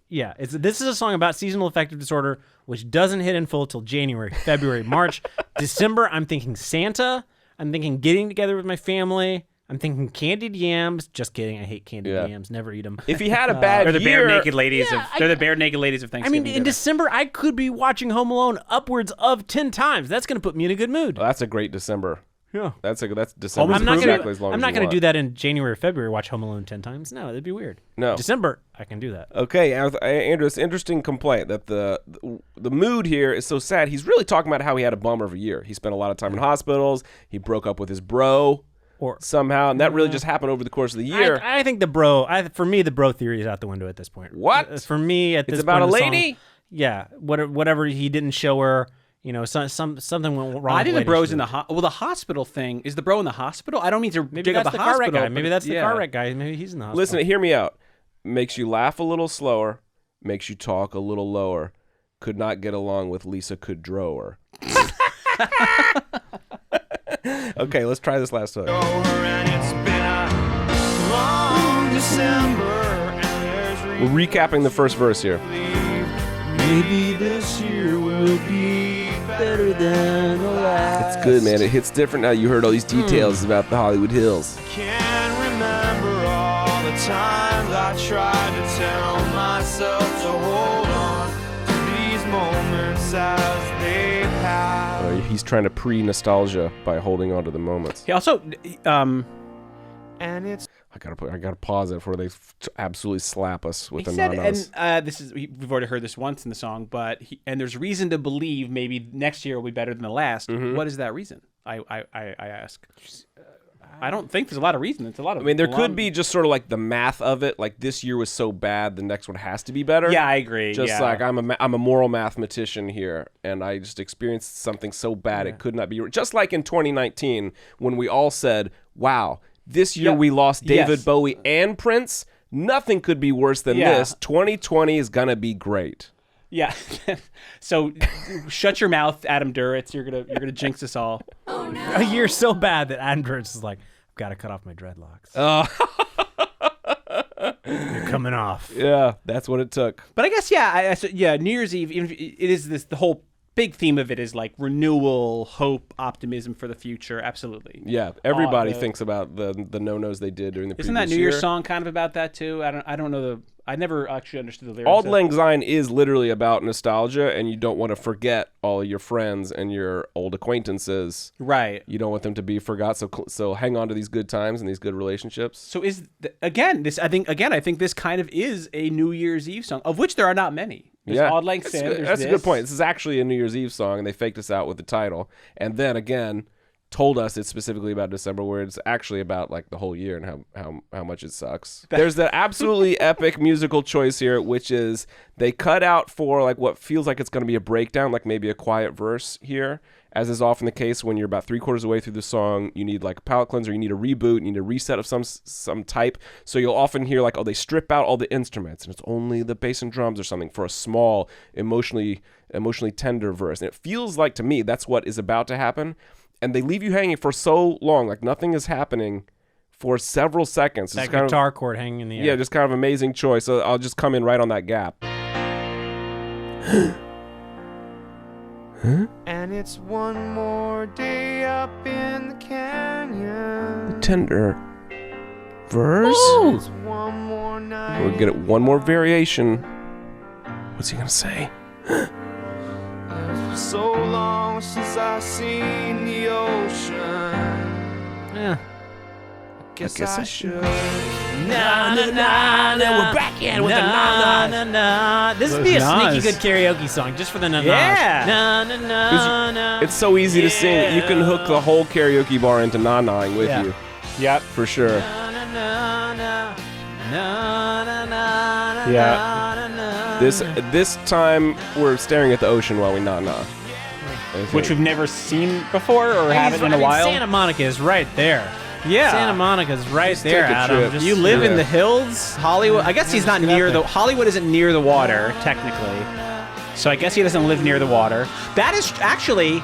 This is a song about seasonal affective disorder, which doesn't hit in full till January, February, March. December, I'm thinking Santa. I'm thinking getting together with my family. I'm thinking candied yams. Just kidding. I hate candied yams. Never eat them. If he had a bad They're the year, bare naked ladies they're the bare naked ladies of I Thanksgiving. mean, in December, I could be watching Home Alone upwards of 10 times. That's going to put me in a good mood. that's a great December. Yeah. That's December. I'm not exactly as long as you going to want. do that in January or February, watch Home Alone 10 times. No, that'd be weird. No. December, I can do that. Okay, Andrew, it's an interesting complaint that the mood here is so sad. He's really talking about how he had a bummer of a year. He spent a lot of time in hospitals. He broke up with his bro somehow, and that really just happened over the course of the year. I think for me, the bro theory is out the window at this point. What? For me, at this It's about point a in the song, lady? yeah, whatever he didn't show her, something went wrong. I with think the the bro's lady. in the hospital thing. Is the bro in the hospital? I don't mean to Maybe dig up that's the the car wreck hospital. guy. Maybe but that's the yeah. car wreck guy. Maybe he's in the hospital. Listen, hear me out. Makes you laugh a little slower, makes you talk a little lower. Could not get along with Lisa Kudrower. Okay, let's try this last one. and it's been a long December, and there's We're recapping the first verse here. maybe this year will be better than the last. It's good, man. It hits different now. You heard all these details about the Hollywood Hills. Can't remember all the times I tried to tell myself to hold on to these moments as they pass. He's trying to pre-nostalgia by holding on to the moments. He also, And it's I gotta pause it before they absolutely slap us with he the said, nanas. and we've already heard this once in the song, but and there's reason to believe maybe next year will be better than the last. What is that reason? I ask. I don't think there's a lot of reason. It's a lot of. I mean, there could be just sort of like the math of it. Like this year was so bad, the next one has to be better. Yeah, I agree. Just like I'm a moral mathematician here, and I just experienced something so bad it could not be. Just like in 2019 when we all said, "Wow, this year we lost David Bowie and Prince. Nothing could be worse than this. 2020 is gonna be great." Yeah. So shut your mouth, Adam Duritz. You're gonna jinx us all. A year so bad that Adam Duritz is like, I've got to cut off my dreadlocks. You're coming off. Yeah, that's what it took. But I guess New Year's Eve, even if it is the whole big theme of it is like renewal, hope, optimism for the future. Absolutely. Yeah, everybody the- thinks about the no-nos they did during the Isn't previous that New year. Year's song kind of about that too? I don't know I never actually understood the lyrics. Auld of- Lang Syne is literally about nostalgia, and you don't want to forget all your friends and your old acquaintances. Right. You don't want them to be forgot. So hang on to these good times and these good relationships. So I think this kind of is a New Year's Eve song, of which there are not many. There's Auld Lang That's Syne. good. There's That's a this. good point. This is actually a New Year's Eve song, and they faked us out with the title, and then again told us it's specifically about December, where it's actually about like the whole year and how much it sucks. There's the absolutely epic musical choice here, which is they cut out for like what feels like it's going to be a breakdown, like maybe a quiet verse here, as is often the case when you're about 3/4 of the way through the song. You need like a palate cleanser, you need a reboot, you need a reset of some type. So you'll often hear like, oh, they strip out all the instruments and it's only the bass and drums or something for a small, emotionally tender verse. And it feels like to me that's what is about to happen. And they leave you hanging for so long, like nothing is happening for several seconds. That It's kind guitar chord hanging in the air. yeah, just kind of amazing choice. So I'll just come in right on that gap. And it's one more day up in the canyon. Tender verse. It's one more night. We'll get it one more variation. What's he gonna say? It's been so long since I've seen the ocean. Yeah. Guess guess I I should. Na na na na. We're back in with the na na na. This would be a Those sneaky nas. good karaoke song just for the na na. Yeah. Na na na na. It's so easy to sing. You can hook the whole karaoke bar into na-naing with Yeah. you, Yep. for sure. Na na na na. Na na na na. Yeah. na, na, This time we're staring at the ocean while we na-na. Which we've never seen before or haven't in a while. Santa Monica is right there. Yeah. Santa Monica's right there, take a Adam. trip. Just, You live in Yeah. the hills, Hollywood. I guess he's not just get near out the there. Hollywood isn't near the water technically, so I guess he doesn't live near the water. That is actually.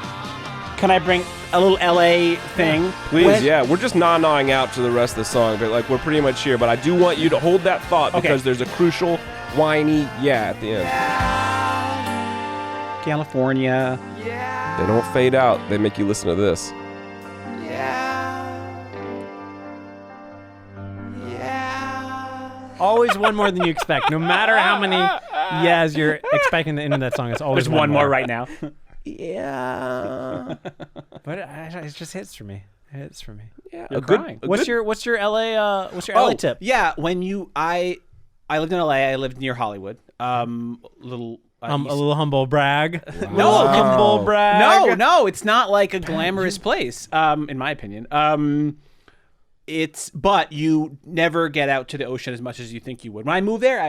Can I bring a little LA thing? Please, When- yeah. We're just na-naing out to the rest of the song, but like we're pretty much here. But I do want you to hold that thought Okay. because there's a crucial whiny yeah at the end. California. They don't fade out. They make you listen to this. always one more than you expect. No matter how many yeahs you're expecting the end of that song, it's always There's one more right now. Yeah. But it just hits for me. It hits for me. Yeah. You're A good, crying. a What's good- your LA LA tip? Yeah, when I lived in LA. I lived near Hollywood. Little. A little humble brag. No, humble brag. No, it's not like a glamorous place, in my opinion. But you never get out to the ocean as much as you think you would. When I moved there,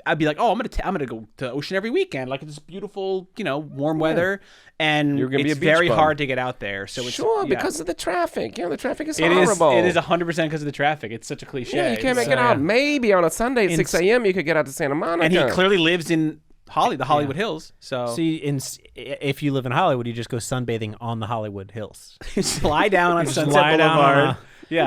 I'd be like, oh, I'm gonna go to the ocean every weekend. Like it's beautiful, warm weather, and You're gonna be it's a beach very bum. hard to get out there. So it's Sure, yeah. because of the traffic. The traffic is it is horrible. it is 100% because of the traffic. It's such a cliche. Yeah, you can't make So, it out. yeah. Maybe on a Sunday at 6 a.m. you could get out to Santa Monica. And he clearly lives in the Hollywood Hills. So See, if you live in Hollywood, you just go sunbathing on the Hollywood Hills. just lie down on Just Sunset lie down on Boulevard.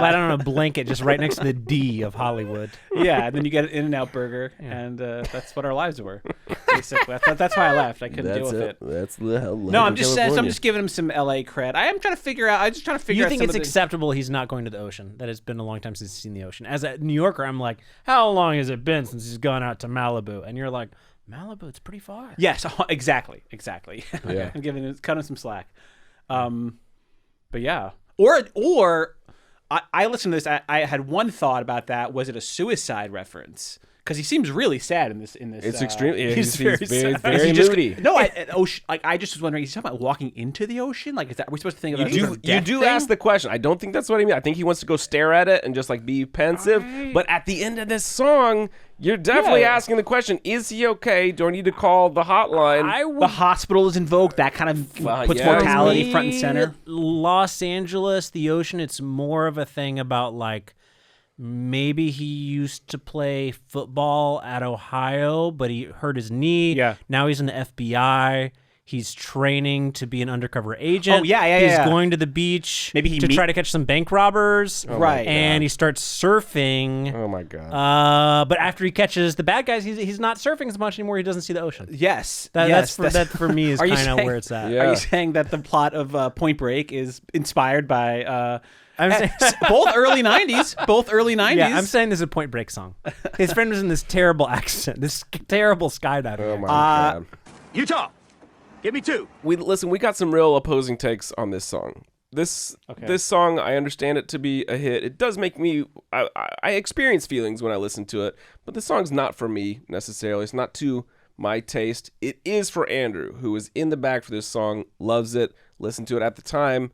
lie down on a blanket just right next to the D of Hollywood. Yeah, and then you get an In-N-Out burger, and that's what our lives were. Basically, that's why I left. I couldn't deal with it. That's the hell. No, I'm just giving him some LA cred. I'm trying to figure out. You think some it's of the- acceptable he's not going to the ocean? That it's been a long time since he's seen the ocean. As a New Yorker, I'm like, how long has it been since he's gone out to Malibu? And you're like, Malibu, it's pretty far. Yes, exactly. Yeah. I'm cutting some slack. But yeah, or I listened to this. I had one thought about that. Was it a suicide reference? Because he seems really sad in this. It's extremely. Yeah, he's he's very very, sad. very Is he just- moody. No, I just was wondering. Is he talking about walking into the ocean? Like, is that we're supposed to think about? You do ask the question. I don't think that's what he means. I think he wants to go stare at it and just like be pensive. But at the end of this song, you're definitely Yeah. asking the question: is he okay? Do I need to call the hotline? The hospital is invoked. That kind of puts yeah. mortality front and center. Los Angeles, the ocean, it's more of a thing about like maybe he used to play football at Ohio, but he hurt his knee. Yeah. Now he's in the FBI. He's training to be an undercover agent. Oh, yeah. He's going to the beach Maybe he to try to catch some bank robbers. Right. And he starts surfing. Oh my god. But after he catches the bad guys, he's not surfing as much anymore. He doesn't see the ocean. Yes. That for me is Are you kind of saying- where it's at. Yeah. Are you saying that the plot of Point Break is inspired by I'm saying, both early 90s? Both early 90s? yeah, I'm saying this is a Point Break song. His friend was in this terrible accent, this terrible skydiving. Oh my accent. god. Utah, give me 2. We got some real opposing takes on this song. This song, I understand it to be a hit. It does make me I experience feelings when I listen to it, but the song's not for me necessarily. It's not to my taste. It is for Andrew, who is in the bag for this song, loves it, listened to it at the time,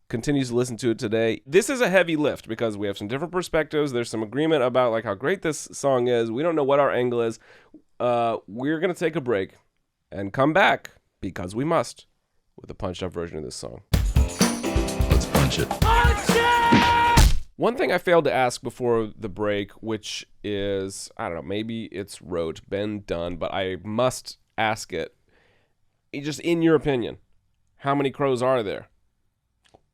continues to listen to it today. This is a heavy lift because we have some different perspectives. There's some agreement about like how great this song is. We don't know what our angle is. We're gonna take a break and come back because we must with a punched up version of this song. Let's punch it. One thing I failed to ask before the break, which is, I don't know, maybe it's rote, been done, but I must ask it. Just in your opinion, how many crows are there?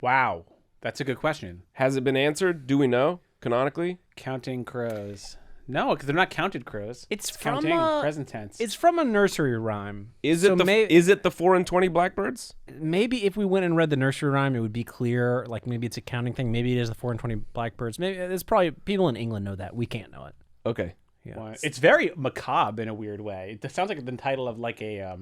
Wow. That's a good question. Has it been answered? Do we know canonically? Counting crows. No, because they're not counted crows. It's from counting a- present tense. It's from a nursery rhyme. Is it is it the 4 and 20 blackbirds? Maybe if we went and read the nursery rhyme, it would be clear. Like maybe it's a counting thing. Maybe it is the 4 and 20 blackbirds. Maybe it's probably people in England know that. We can't know it. Okay. Yeah. It's very macabre in a weird way. It sounds like the title of like a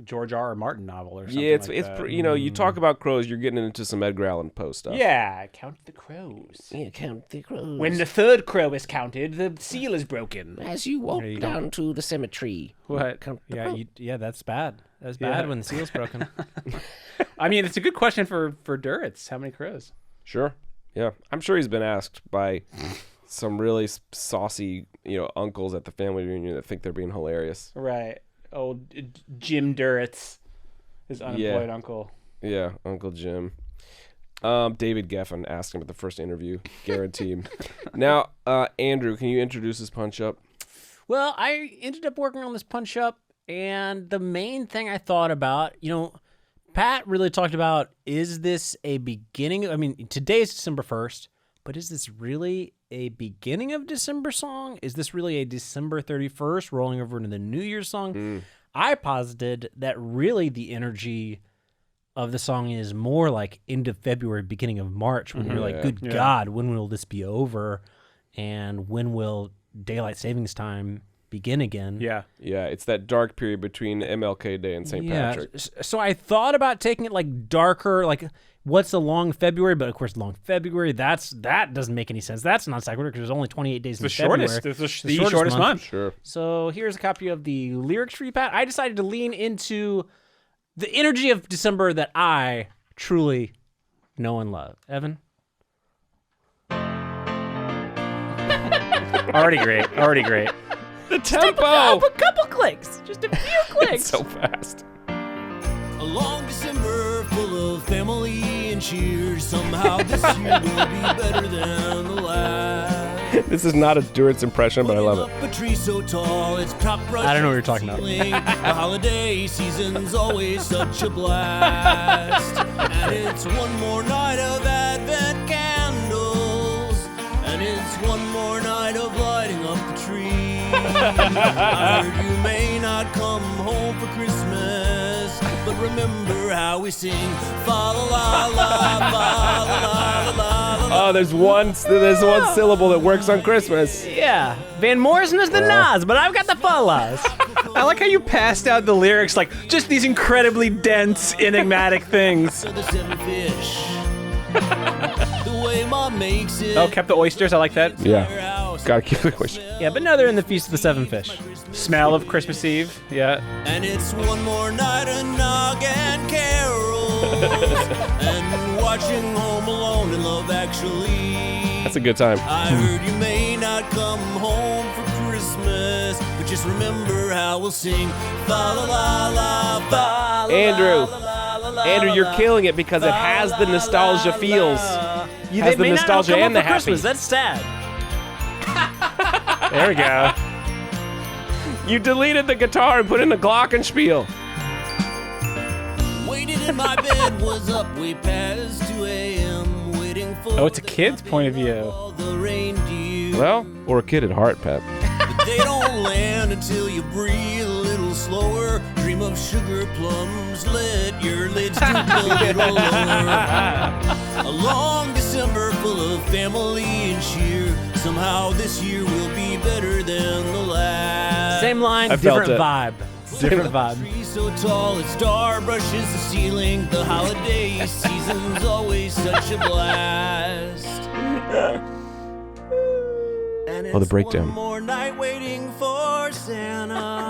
George R. R. Martin novel or something. Yeah, it's like that. you know, you talk about crows, you're getting into some Edgar Allan Poe stuff. Yeah, count the crows. Yeah, count the crows. When the third crow is counted, the seal is broken. As you walk you down to the cemetery. What? Count the Yeah, crows. that's bad. That's Yeah. bad when the seal's broken. I mean, it's a good question for Duritz. How many crows? Sure. Yeah. I'm sure he's been asked by some really saucy, uncles at the family reunion that think they're being hilarious. Right. Old Jim Duritz, his unemployed uncle. Yeah, Uncle Jim. David Geffen asked him at the first interview, guaranteed. Now, Andrew, can you introduce this punch up? Well, I ended up working on this punch up, and the main thing I thought about, Pat really talked about, is this a beginning? I mean, today's December 1st, but is this really a beginning of December song? Is this really a December 31st rolling over into the New Year's song? I posited that really the energy of the song is more like end of February, beginning of March, when you're like, good God, when will this be over? And when will daylight savings time begin again? Yeah. Yeah, it's that dark period between MLK Day and St. Patrick. So I thought about taking it like darker, like what's a long February? But of course, long February, that doesn't make any sense. That's not sequitur because there's only 28 days in February. It's the shortest month. Sure. So here's a copy of the lyrics for you, Pat. I decided to lean into the energy of December that I truly know and love. Evan? Already great. The tempo! Up a couple clicks. Just a few clicks. So fast. A long December full of family and cheers. Somehow this year will be better than the last. This is not a Duritz impression, but I love it. Up a tree so tall, it's top brush I don't know what you're talking about. ceiling. The holiday season's always such a blast. And it's one more night of Advent candles. And it's one more night of lighting up the tree. I heard you may not come home for Christmas, but remember how we sing fa la la la fa la la la la. Oh, there's one syllable that works on Christmas. Yeah. Van Morrison is the Nas, but I've got the Fallas. I like how you passed out the lyrics like just these incredibly dense, enigmatic things. The 7 fish. The way Mom makes it. Oh, kept the oysters. I like that. Yeah. Gotta keep the question. Yeah, but no, they're in the Feast of the Seven Fish. Smell of Christmas Eve. Yeah. And it's one more night of Nog and carols. And watching Home Alone and Love Actually. That's a good time. I heard you may not come home for Christmas, but just remember how we'll sing fa la la la fa la Andrew. la la la la. Andrew, you're killing it because it has the nostalgia feels. Has the nostalgia and the happy. That's sad. There we go. You deleted the guitar and put in the glockenspiel. in my bed was up way past 2 a.m. waiting for Oh, it's a kid's point of view. all the reindeer. Well, or a kid at heart, Pat. But they don't land until you breathe a little slower. Dream of sugar plums, let your lids droop a little lower. A long December full of family and cheer. Somehow this year will be better than the last. Same line, I felt different it. vibe. Different vibe. Tree so tall it star brushes the ceiling. The holiday season's always such a blast. And Oh, the it's breakdown. one more night waiting for Santa.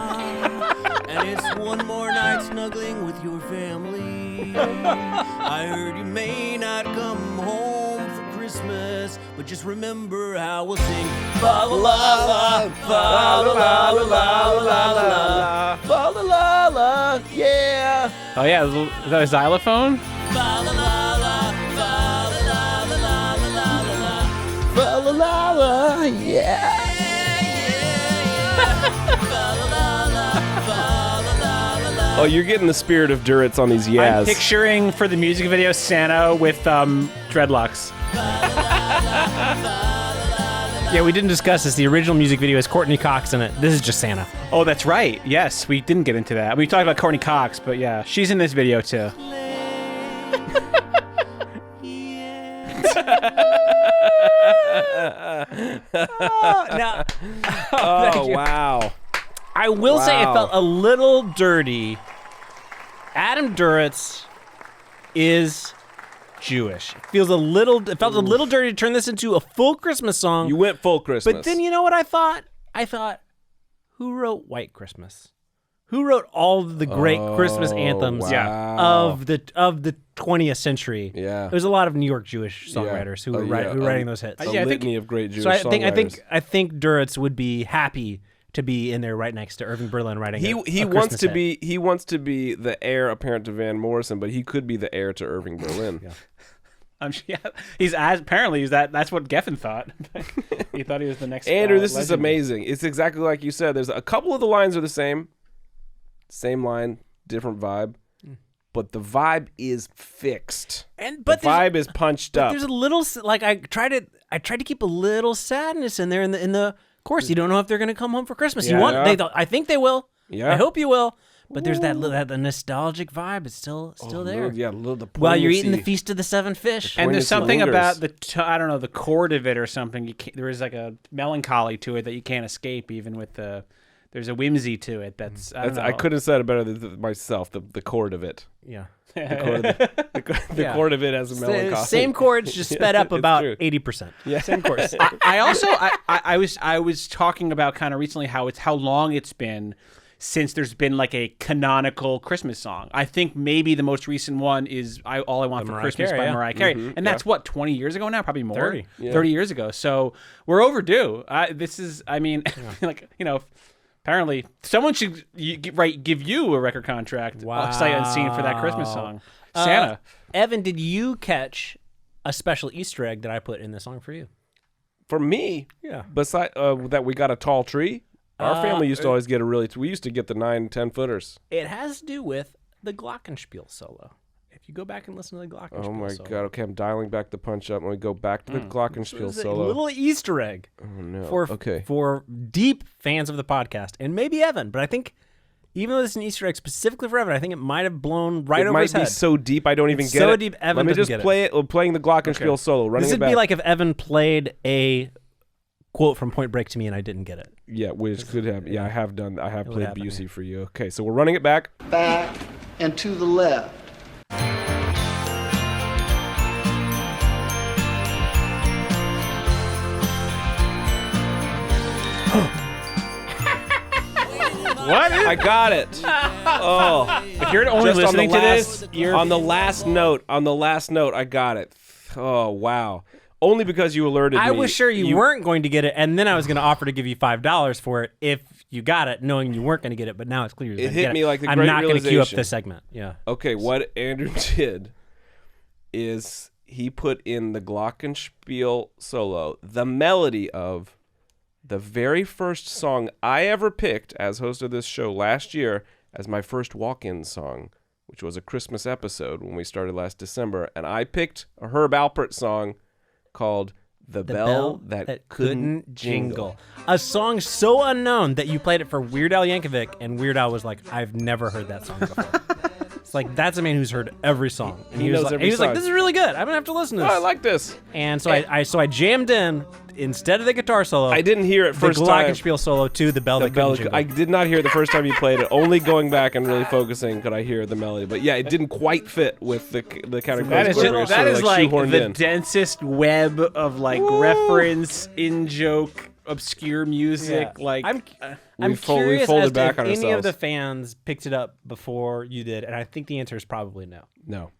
And it's one more night snuggling with your family. I heard you may not come home for Christmas, but just remember how we'll sing fa la la la, fa la la la la la la, fa la la la, yeah. Oh yeah, is that a xylophone? Fa la la la, fa la la la la la la la. Fa la la la, yeah. Oh, you're getting the spirit of Duritz on these I'm yas. picturing for the music video Santa with dreadlocks. Yeah, we didn't discuss this. The original music video is Courtney Cox in it. This is just Santa. Oh, that's right. Yes, we didn't get into that. We talked about Courtney Cox, but yeah, she's in this video too. Now, Oh, wow. I will say it Wow. felt a little dirty. Adam Duritz is Jewish. It felt a little dirty to turn this into a full Christmas song. You went full Christmas. But then you know what I thought? I thought, who wrote White Christmas? Who wrote all of the great Christmas anthems wow. of the 20th century? Yeah. There's a lot of New York Jewish songwriters who were writing those hits. A Yeah, I think- litany of great Jewish So I songwriters. think Duritz would be happy to be in there right next to Irving Berlin writing. He a wants Christmas to hit. be the heir apparent to Van Morrison, but he could be the heir to Irving Berlin. That's what Geffen thought. He thought he was the next. Andrew, this is legend. amazing. It's exactly like you said. There's a couple of the lines are the same line, different vibe, but the vibe is fixed. But the vibe is punched up. There's a little like I tried to keep a little sadness in there in the chorus. You don't know if they're gonna come home for Christmas. Yeah. I think they will. Yeah. I hope you will. But there's that nostalgic vibe. It's still there. The While you're eating the poignancy. Feast of the Seven Fish. And there's Poignancy something lingers. about I don't know, the chord of it or something. There is like a melancholy to it that you can't escape, even with there's a whimsy to it. I couldn't have said it better than myself. The chord of it. Yeah. The chord of it has a melancholy. Same chords, just sped up it's about true. 80%. Yeah. Same chords. I was talking about kind of recently how long it's been since there's been like a canonical Christmas song. I think maybe the most recent one is All I Want for Mariah Christmas Carey, by yeah. Mariah Carey. And that's what, 20 years ago now? Probably more. 30. 30 years ago. So we're overdue. Apparently someone should give you a record contract. Sight unseen for that Christmas song. Santa. Evan, did you catch a special Easter egg that I put in the song for you? For me, Yeah. Beside that, we got a tall tree. Our family used to always get we used to get the 9-10 footers. It has to do with the Glockenspiel solo. If you go back and listen to the Glockenspiel Oh my solo. God! Okay, I'm dialing back the punch up, and we go back to the Glockenspiel It's a solo. little Easter egg Oh no! for for deep fans of the podcast, and maybe Evan. But I think even though this is an Easter egg specifically for Evan, I think it might have blown right it over might his be head. so deep I don't even It's get so it. deep, Evan Let me doesn't just get it. play it. Playing the Glockenspiel solo. Running This it would back. be like if Evan played a quote from Point Break to me and I didn't get it. Yeah, which could have. Yeah, I have done. I have would played happen, Busey for you. Okay, so we're running it back. back and to the left. What? I got it. Oh, If you're only just listening to on the this, last, you're on the last note. On the last note, I got it. Oh wow! Only because you alerted me. I was sure you weren't going to get it, and then I was going to offer to give you $5 for it if you got it, knowing you weren't going to get it. But now it's clear you're It going to hit get me like the I'm great not going to queue up realization. this segment. Yeah. Okay, what Andrew did is he put in the Glockenspiel solo, the melody of the very first song I ever picked as host of this show last year as my first walk-in song which was a Christmas episode when we started last December, and I picked a Herb Alpert song called The Bell That Couldn't Jingle. A song so unknown that you played it for Weird Al Yankovic, and Weird Al was like, I've never heard that song before. It's like, that's a man who's heard every song. And he was knows like, every he was like, song. this is really good. I'm going to have to listen to this. Oh, I like this. And so I jammed in, instead of the guitar solo, I didn't hear it first the time. Glockenspiel solo to The Bell The That bell, Couldn't Jingle. I did not hear it the first time you played it. Only going back and really focusing could I hear the melody. But yeah, it didn't quite fit with the counter That is, chords. that is like shoehorned the in. densest web of like reference, in-joke, obscure music. Yeah. Like I'm we curious folded as to back if on any of ourselves. the fans picked it up before you did, and I think the answer is probably no. No.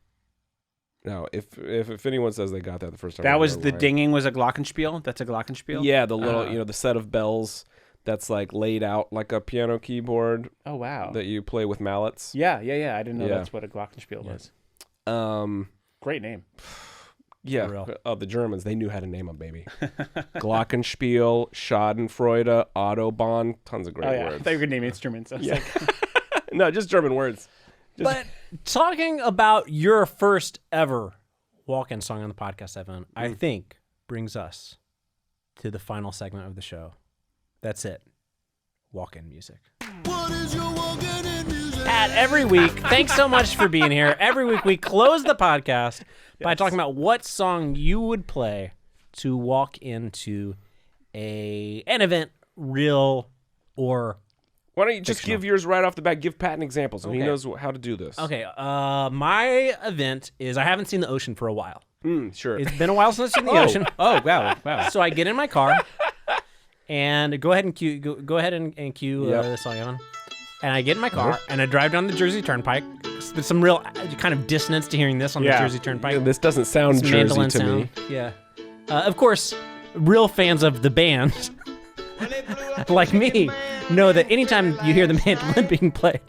If anyone says they got that the first time, that was they're the lying. dinging was a glockenspiel. That's a glockenspiel. Yeah, the little the set of bells that's like laid out like a piano keyboard Oh wow. that you play with mallets. Yeah. I didn't know Yeah. that's what a glockenspiel was. Great name. Yeah, For real. the Germans, they knew how to name them, baby. Glockenspiel, Schadenfreude, Autobahn, tons of great Oh yeah. I words. thought you were gonna name instruments. I was like, No, just German words. But talking about your first ever walk-in song on the podcast, Evan, I think brings us to the final segment of the show. That's it. Walk-in music. Pat, every week, thanks so much for being here. Every week we close the podcast by talking about what song you would play to walk into an event, real or Why don't you just give yours right off the bat? Give Pat an example so he Okay. knows how to do this. Okay, my event is I haven't seen the ocean for a while. Sure. It's been a while since I've seen the ocean. oh wow. So I get in my car and go ahead and cue cue Yep. the song on. And I get in my car and I drive down the Jersey Turnpike. There's some real kind of dissonance to hearing this on the Jersey Turnpike. Yeah, this doesn't sound Some Jersey mandolin to me. sound. Yeah. Of course, real fans of the band, like me, know that anytime you hear the mandolin being played,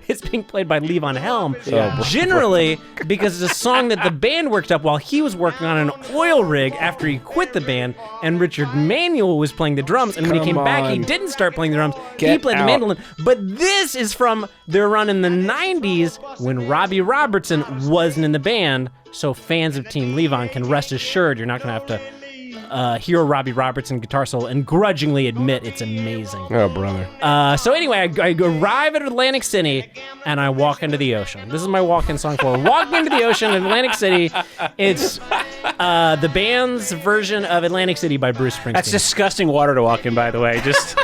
it's being played by Levon Helm. Generally, because it's a song that the band worked up while he was working on an oil rig after he quit the band, and Richard Manuel was playing the drums. And when he Come came back, he on. didn't start playing the drums. He Get played the out. mandolin. But this is from their run in the 90s when Robbie Robertson wasn't in the band. So fans of Team Levon can rest assured you're not going to have to hear a Robbie Robertson guitar solo and grudgingly admit it's amazing. Oh, brother. So anyway, I arrive at Atlantic City and I walk into the ocean. This is my walk-in song for walking into the ocean in Atlantic City. It's the band's version of Atlantic City by Bruce Springsteen. That's disgusting water to walk in, by the way. Just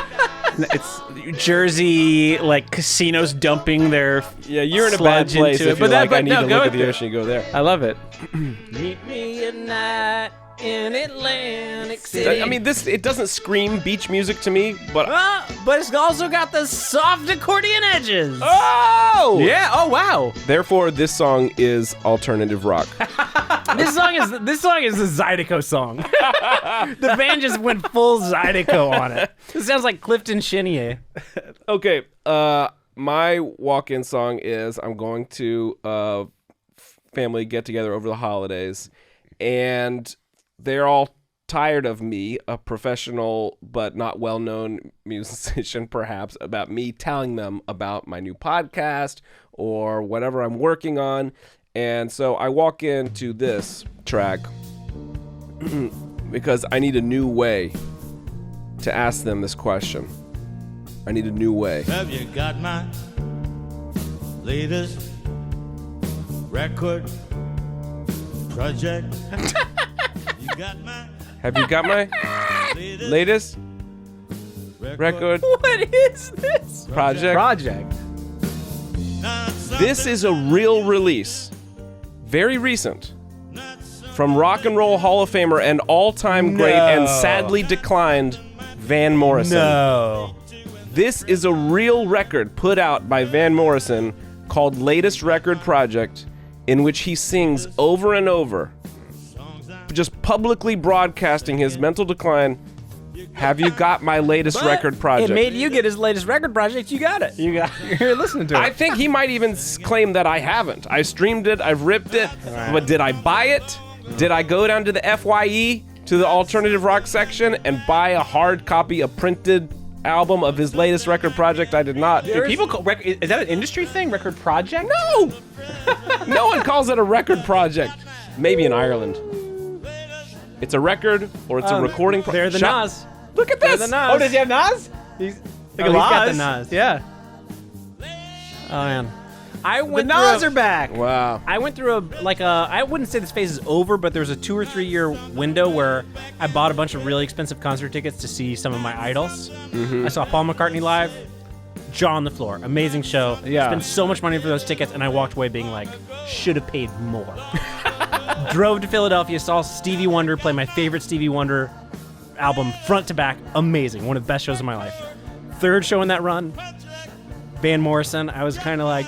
it's Jersey, like casinos dumping their Yeah, you're in a bad sludge place into if it. you're like, I need no, to go look at with the it. ocean, you go there. I love it. Meet me at night in Atlantic City. I mean, it doesn't scream beach music to me, but... But it's also got the soft accordion edges. Oh! Yeah. Oh wow. Therefore, this song is alternative rock. This song is the Zydeco song. The band just went full Zydeco on it. It sounds like Clifton Chenier. Okay, my walk-in song is I'm going to a family get-together over the holidays, and they're all tired of me, a professional but not well-known musician perhaps, about me telling them about my new podcast or whatever I'm working on. And so I walk into this track because I need a new way to ask them this question. I need a new way. Have you got my latest record project? You got my Have you got my latest record What is this? project? This is a real release, very recent, from Rock and Roll Hall of Famer and all-time great and sadly declined Van Morrison. No. This is a real record put out by Van Morrison called Latest Record Project, in which he sings over and over, just publicly broadcasting his mental decline. Have you got my latest record project? It made you get his latest record project. You got it. You're listening to it. I think he might even claim that I haven't. I streamed it, I've ripped it, but did I buy it? Did I go down to the FYE, to the alternative rock section, and buy a hard copy, a printed album of his latest record project. I did not. Do people call is that an industry thing? Record project? No! No one calls it a record project. Maybe in Ireland. It's a record or it's a recording project. They're the Nas. Look at They're this. the Nas. Oh, does he have Nas? He's got the Nas. Yeah. Oh man, I The went. Nas through are back. Wow. I went through I wouldn't say this phase is over, but there was a 2 or 3 year window where I bought a bunch of really expensive concert tickets to see some of my idols. Mm-hmm. I saw Paul McCartney live, jaw on the floor, amazing show. Yeah. Spent so much money for those tickets, and I walked away being like, should have paid more. Drove to Philadelphia, saw Stevie Wonder play my favorite Stevie Wonder album front to back, amazing, one of the best shows of my life. Third show in that run, Van Morrison. I was kind of like,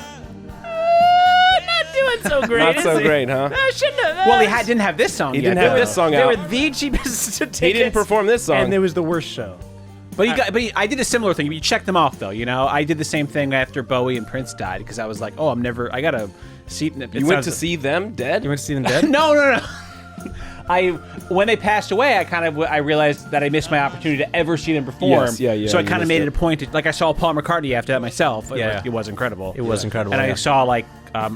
not doing so great. Not so great, huh? I shouldn't have. Well, he didn't have this song He yet. didn't have though. this song They out. were the cheapest tickets. He didn't perform this song. and it was the worst show. But I did a similar thing. You checked them off, though. You know, I did the same thing after Bowie and Prince died because I was like, oh, I got a seat. You went to see them dead? You went to see them dead? No. When they passed away, I realized that I missed my opportunity to ever see them perform. Yes, yeah, So I you kind of missed made it. it a point to, like, I saw Paul McCartney after that myself. Yeah. It was incredible. It was incredible. And yeah. I saw I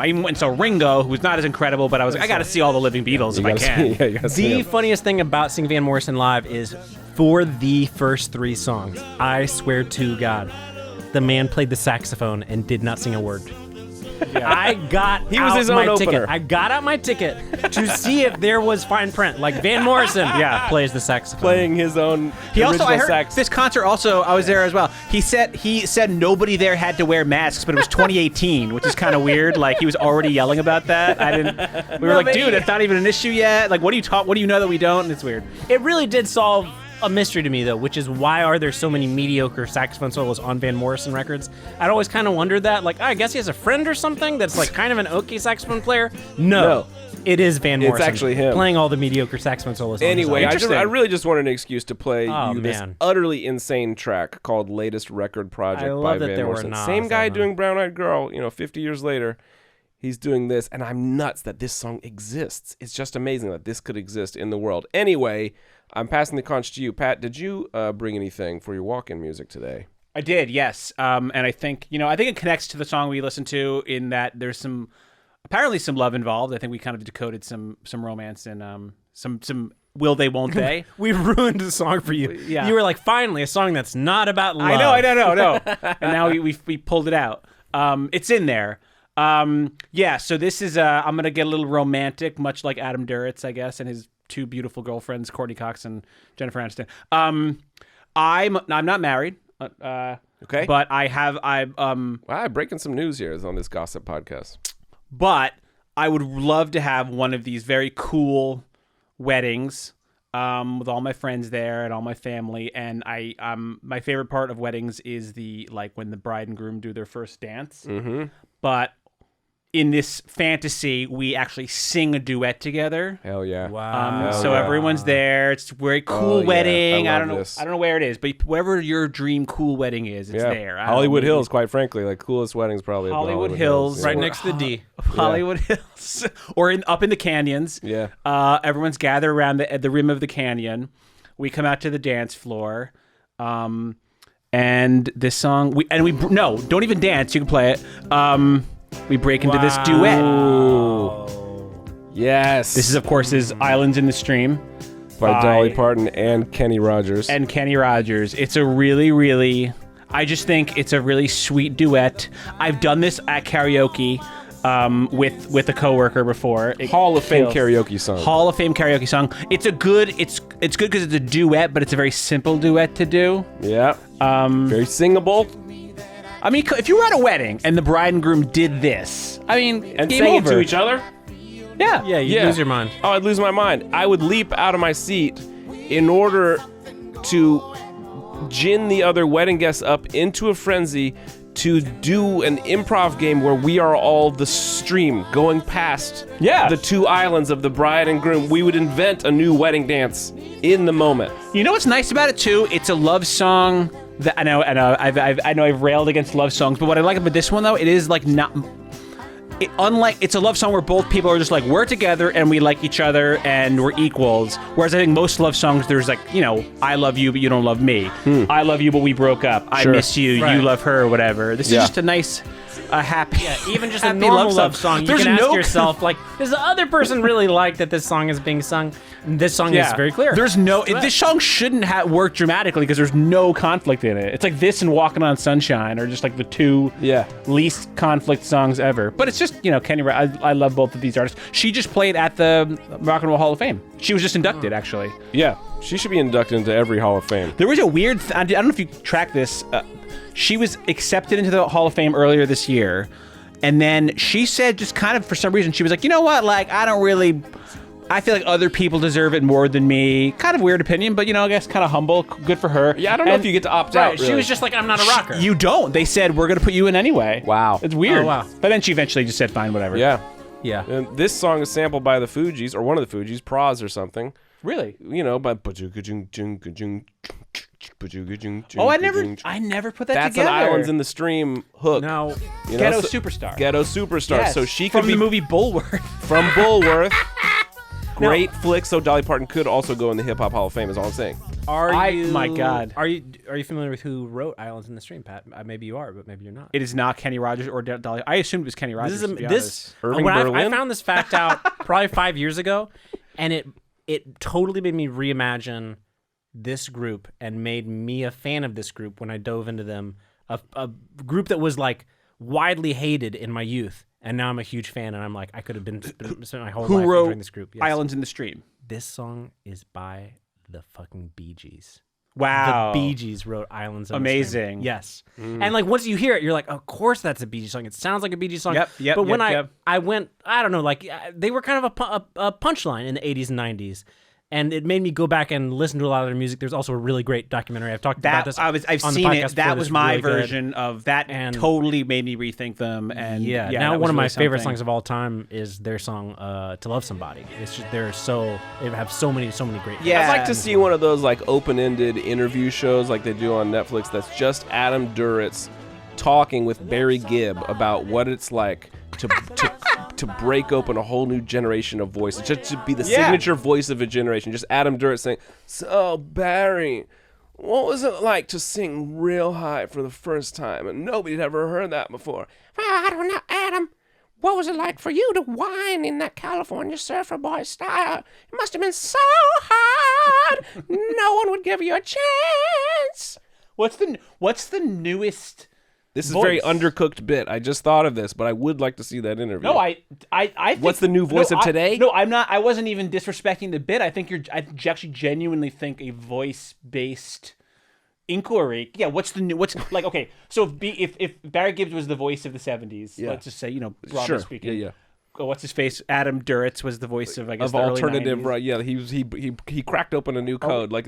even went and saw Ringo, who was not as incredible, but I was like, I got to see all the living Beatles if I can. You gotta see The him. funniest thing about seeing Van Morrison live is for the first 3 songs, I swear to God, the man played the saxophone and did not sing a word. I got He was out his own my opener. ticket. I got out my ticket to see if there was fine print. Like Van Morrison plays the saxophone. Playing his own He also, I original heard sax. this concert also, I was there as well. He said nobody there had to wear masks, but it was 2018, which is kind of weird. Like, he was already yelling about that. We were No, like, but dude, it's not even an issue yet. Like, what do you know that we don't? And it's weird. It really did solve a mystery to me, though, which is why are there so many mediocre saxophone solos on Van Morrison records? I'd always kind of wondered that. Like, I guess he has a friend or something that's like kind of an okay saxophone player. No. It is Van It's Morrison. actually him. Playing all the mediocre saxophone solos. on his Anyway, album. I really just wanted an excuse to play Oh, you this man. utterly insane track called "Latest Record Project" I by love that Van there were Morrison. Nas Same guy on doing "Brown Eyed Girl." 50 years later, he's doing this, and I'm nuts that this song exists. It's just amazing that this could exist in the world. Anyway, I'm passing the conch to you, Pat. Did you bring anything for your walk-in music today? I did, yes. And I think it connects to the song we listened to in that there's apparently some love involved. I think we kind of decoded some romance and some will they, won't they. We ruined the song for you. Yeah. You were like, finally, a song that's not about love. I know. And now we pulled it out. It's in there. So this is I'm gonna get a little romantic, much like Adam Duritz, I guess, and his 2 beautiful girlfriends, Courtney Cox and Jennifer Aniston. I'm not married. Okay. But Wow, breaking some news here on this gossip podcast. But I would love to have one of these very cool weddings with all my friends there and all my family. And my favorite part of weddings is when the bride and groom do their first dance. Mm-hmm. But in this fantasy, we actually sing a duet together. Hell yeah! Wow. So everyone's there. It's a very cool yeah. wedding. I I love don't know. this. I don't know where it is, but wherever your dream cool wedding is, it's there. I don't Hollywood know, Hills, quite frankly, like coolest weddings probably. at Hollywood Hills, yeah. Right next to the D. Hollywood Hills, or up in the canyons. Yeah. Everyone's gathered around the rim of the canyon. We come out to the dance floor, and this song. Don't even dance. You can play it. We break into this duet. Yes. This is, of course, Islands in the Stream by Dolly Parton and Kenny Rogers. It's a really, really. I just think it's a really sweet duet. I've done this at karaoke with a coworker before. Hall of Fame karaoke song. Hall of Fame karaoke song. It's good because it's a duet, but it's a very simple duet to do. Yeah. Very singable. I mean, if you were at a wedding and the bride and groom did this, And game sang it over. to each other. Yeah. Yeah, you lose your mind. Oh, I'd lose my mind. I would leap out of my seat in order to gin the other wedding guests up into a frenzy to do an improv game where we are all the stream going past the 2 islands of the bride and groom. We would invent a new wedding dance in the moment. You know what's nice about it too? It's a love song. I know I've railed against love songs, but what I like about this one though, it is like not. it's a love song where both people are just like, we're together and we like each other and we're equals. Whereas I think most love songs, there's like, I love you, but you don't love me. I love you, but we broke up. I miss you, you love her, or whatever. This is just a nice, happy, even just a happy normal love song. You There's can ask no yourself, like, does the other person really like that this song is being sung? And this song is very clear. There's this song shouldn't work dramatically because there's no conflict in it. It's like this and Walking on Sunshine are just like the two least conflict songs ever. But it's just, Kenny, I love both of these artists. She just played at the Rock and Roll Hall of Fame. She was just inducted, actually. Yeah, she should be inducted into every Hall of Fame. There was a weird, I don't know if you track this. She was accepted into the Hall of Fame earlier this year. And then she said, just kind of for some reason, she was like, you know what, like, I feel like other people deserve it more than me. Kind of weird opinion, but, I guess kind of humble. Good for her. Yeah, I don't know if you get to opt out, really. She was just like, I'm not a rocker. You don't. They said, we're going to put you in anyway. Wow. It's weird. Oh, wow. But then she eventually just said, fine, whatever. Yeah. Yeah. And this song is sampled by the Fugees, or one of the Fugees, Praz or something. Really? By... Oh, I never put that That's together. an Islands in the Stream hook. No. Ghetto Superstar. Ghetto Superstar. Yes, So she could from be... the movie Bulworth. From Bulworth. Great flick, so Dolly Parton could also go in the Hip Hop Hall of Fame, is all I'm saying. My God. Are you familiar with who wrote Islands in the Stream, Pat? Maybe you are, but maybe you're not. It is not Kenny Rogers or Dolly. I assumed it was Kenny Rogers. Irving when Berlin? I found this fact out probably 5 years ago, and it totally made me reimagine this group and made me a fan of this group when I dove into them. A group that was like widely hated in my youth, and now I'm a huge fan, and I'm like, I could have spent my whole life enjoying this group. Yes. Islands in the Stream? This song is by the fucking Bee Gees. Wow. The Bee Gees wrote Islands in the Amazing. Stream. Yes. And like once you hear it, you're like, of course that's a Bee Gees song. It sounds like a Bee Gees song. Yep. But when I went, I don't know, like they were kind of a punchline in the 80s and 90s. And it made me go back and listen to a lot of their music. There's also a really great documentary. I've talked about this. I've on the seen podcast it. before. That was my really version of that, and totally made me rethink them. And now that one was of my really favorite something. songs of all time is their song "To Love Somebody." It's just they have so many great. I'd like to see one of those like open-ended interview shows like they do on Netflix. That's just Adam Duritz talking with Barry Gibb about what it's like to break open a whole new generation of voices, just to be the signature voice of a generation. Just Adam Duritz saying, "So Barry, what was it like to sing real high for the first time? And nobody'd ever heard that before." "Well, I don't know, Adam. What was it like for you to whine in that California surfer boy style? It must have been so hard. No one would give you a chance." What's the newest? This is a very undercooked bit. I just thought of this, but I would like to see that interview. No, I think, what's the new voice of today? No, I'm not. I wasn't even disrespecting the bit. I think I actually genuinely think a voice-based inquiry. Yeah, what's like? Okay, so if Barry Gibbs was the voice of the '70s, let's just say, broadly speaking. Yeah. What's his face? Adam Duritz was the voice of, I guess, of the alternative. early 90s. Right? Yeah, he cracked open a new code. Like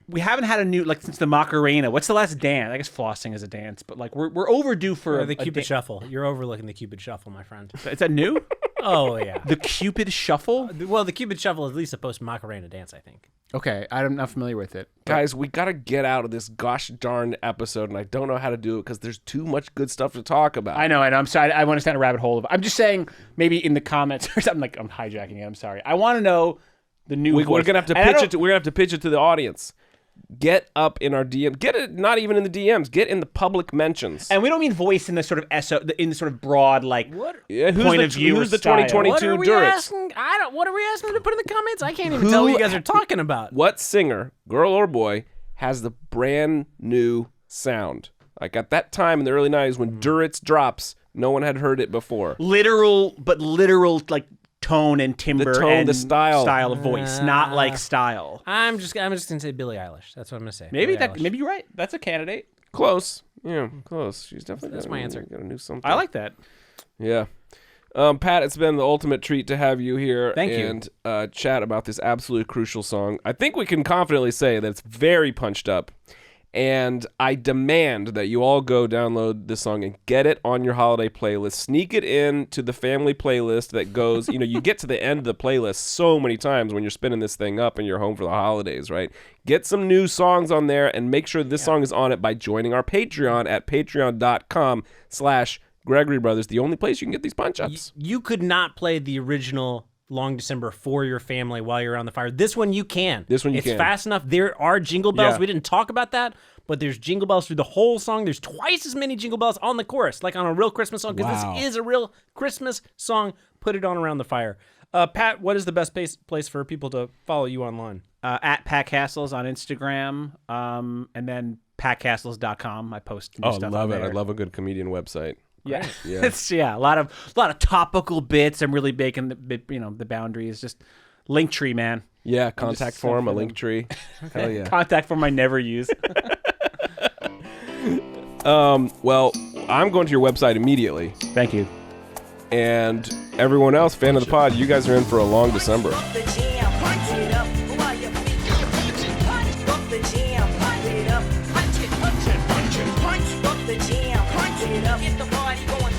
we haven't had a new, like, since the Macarena. What's the last dance? I guess flossing is a dance, but like we're overdue for the Cupid Shuffle. You're overlooking the Cupid Shuffle, my friend. Is that new? Oh yeah, the Cupid Shuffle. Well, the Cupid Shuffle is at least a post Macarena dance, I think. Okay, I'm not familiar with it. Guys, we gotta get out of this gosh darn episode, and I don't know how to do it because there's too much good stuff to talk about. I know. I'm sorry. I want to stand a rabbit hole of it. I'm just saying, maybe in the comments or something. Like, I'm hijacking it. I'm sorry. I want to know the new. We're gonna have to pitch it. We're gonna have to pitch it to the audience. Get up in our DM. Get it. Not even in the DMs. Get in the public mentions. And we don't mean voice in the sort of in the sort of broad, like, what? Yeah, point of view. Who's the style. 2022 Duritz? What are we asking them to put in the comments? I can't even tell what you guys are talking about. What singer, girl or boy, has the brand new sound? Like at that time in the early 90s when Duritz drops, no one had heard it before. Literal, like tone and timbre, and the style of voice, not like style. I'm just gonna say Billie Eilish. That's what I'm gonna say. Maybe you're right. That's a candidate. Close. Yeah, close. She's definitely That's my answer. Got a new something. I like that. Yeah. Pat, it's been the ultimate treat to have you here. Thank you. And chat about this absolutely crucial song. I think we can confidently say that it's very punched up. And I demand that you all go download this song and get it on your holiday playlist. Sneak it in to the family playlist that goes, you get to the end of the playlist so many times when you're spinning this thing up and you're home for the holidays, right? Get some new songs on there and make sure this song is on it by joining our Patreon at patreon.com/Duritz. Gregory Brothers, the only place you can get these punch-ups. You could not play the original Long December for your family while you're around the fire. This one you can. This one you it's can. It's fast enough. There are jingle bells. Yeah. We didn't talk about that, but there's jingle bells through the whole song. There's twice as many jingle bells on the chorus, like on a real Christmas song, because Wow. this is a real Christmas song. Put it on around the fire. Pat, what is the best place for people to follow you online? At Pat Cassels on Instagram, and then patcassels.com. I post new Oh, stuff love on it. there. I love a good comedian website. Yeah, Yeah. it's a lot of topical bits. I'm really making the boundaries. Just Linktree, man. Yeah, contact form, a for them. link tree. Hell yeah. Contact form I never use. Well, I'm going to your website immediately. Thank you. And everyone else, fan of the pod, you guys are in for a long December. The jam, punch it up while your feet punch up the jam, punch it up, punch it, punch it, punch it, punch up the jam, punch it up, get the party going,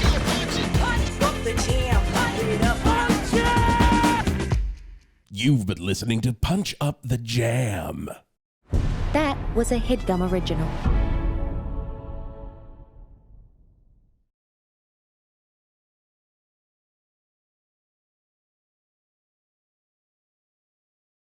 punch up the jam, punch it up, punch it. You've been listening to Punch Up the Jam. That was a Headgum original.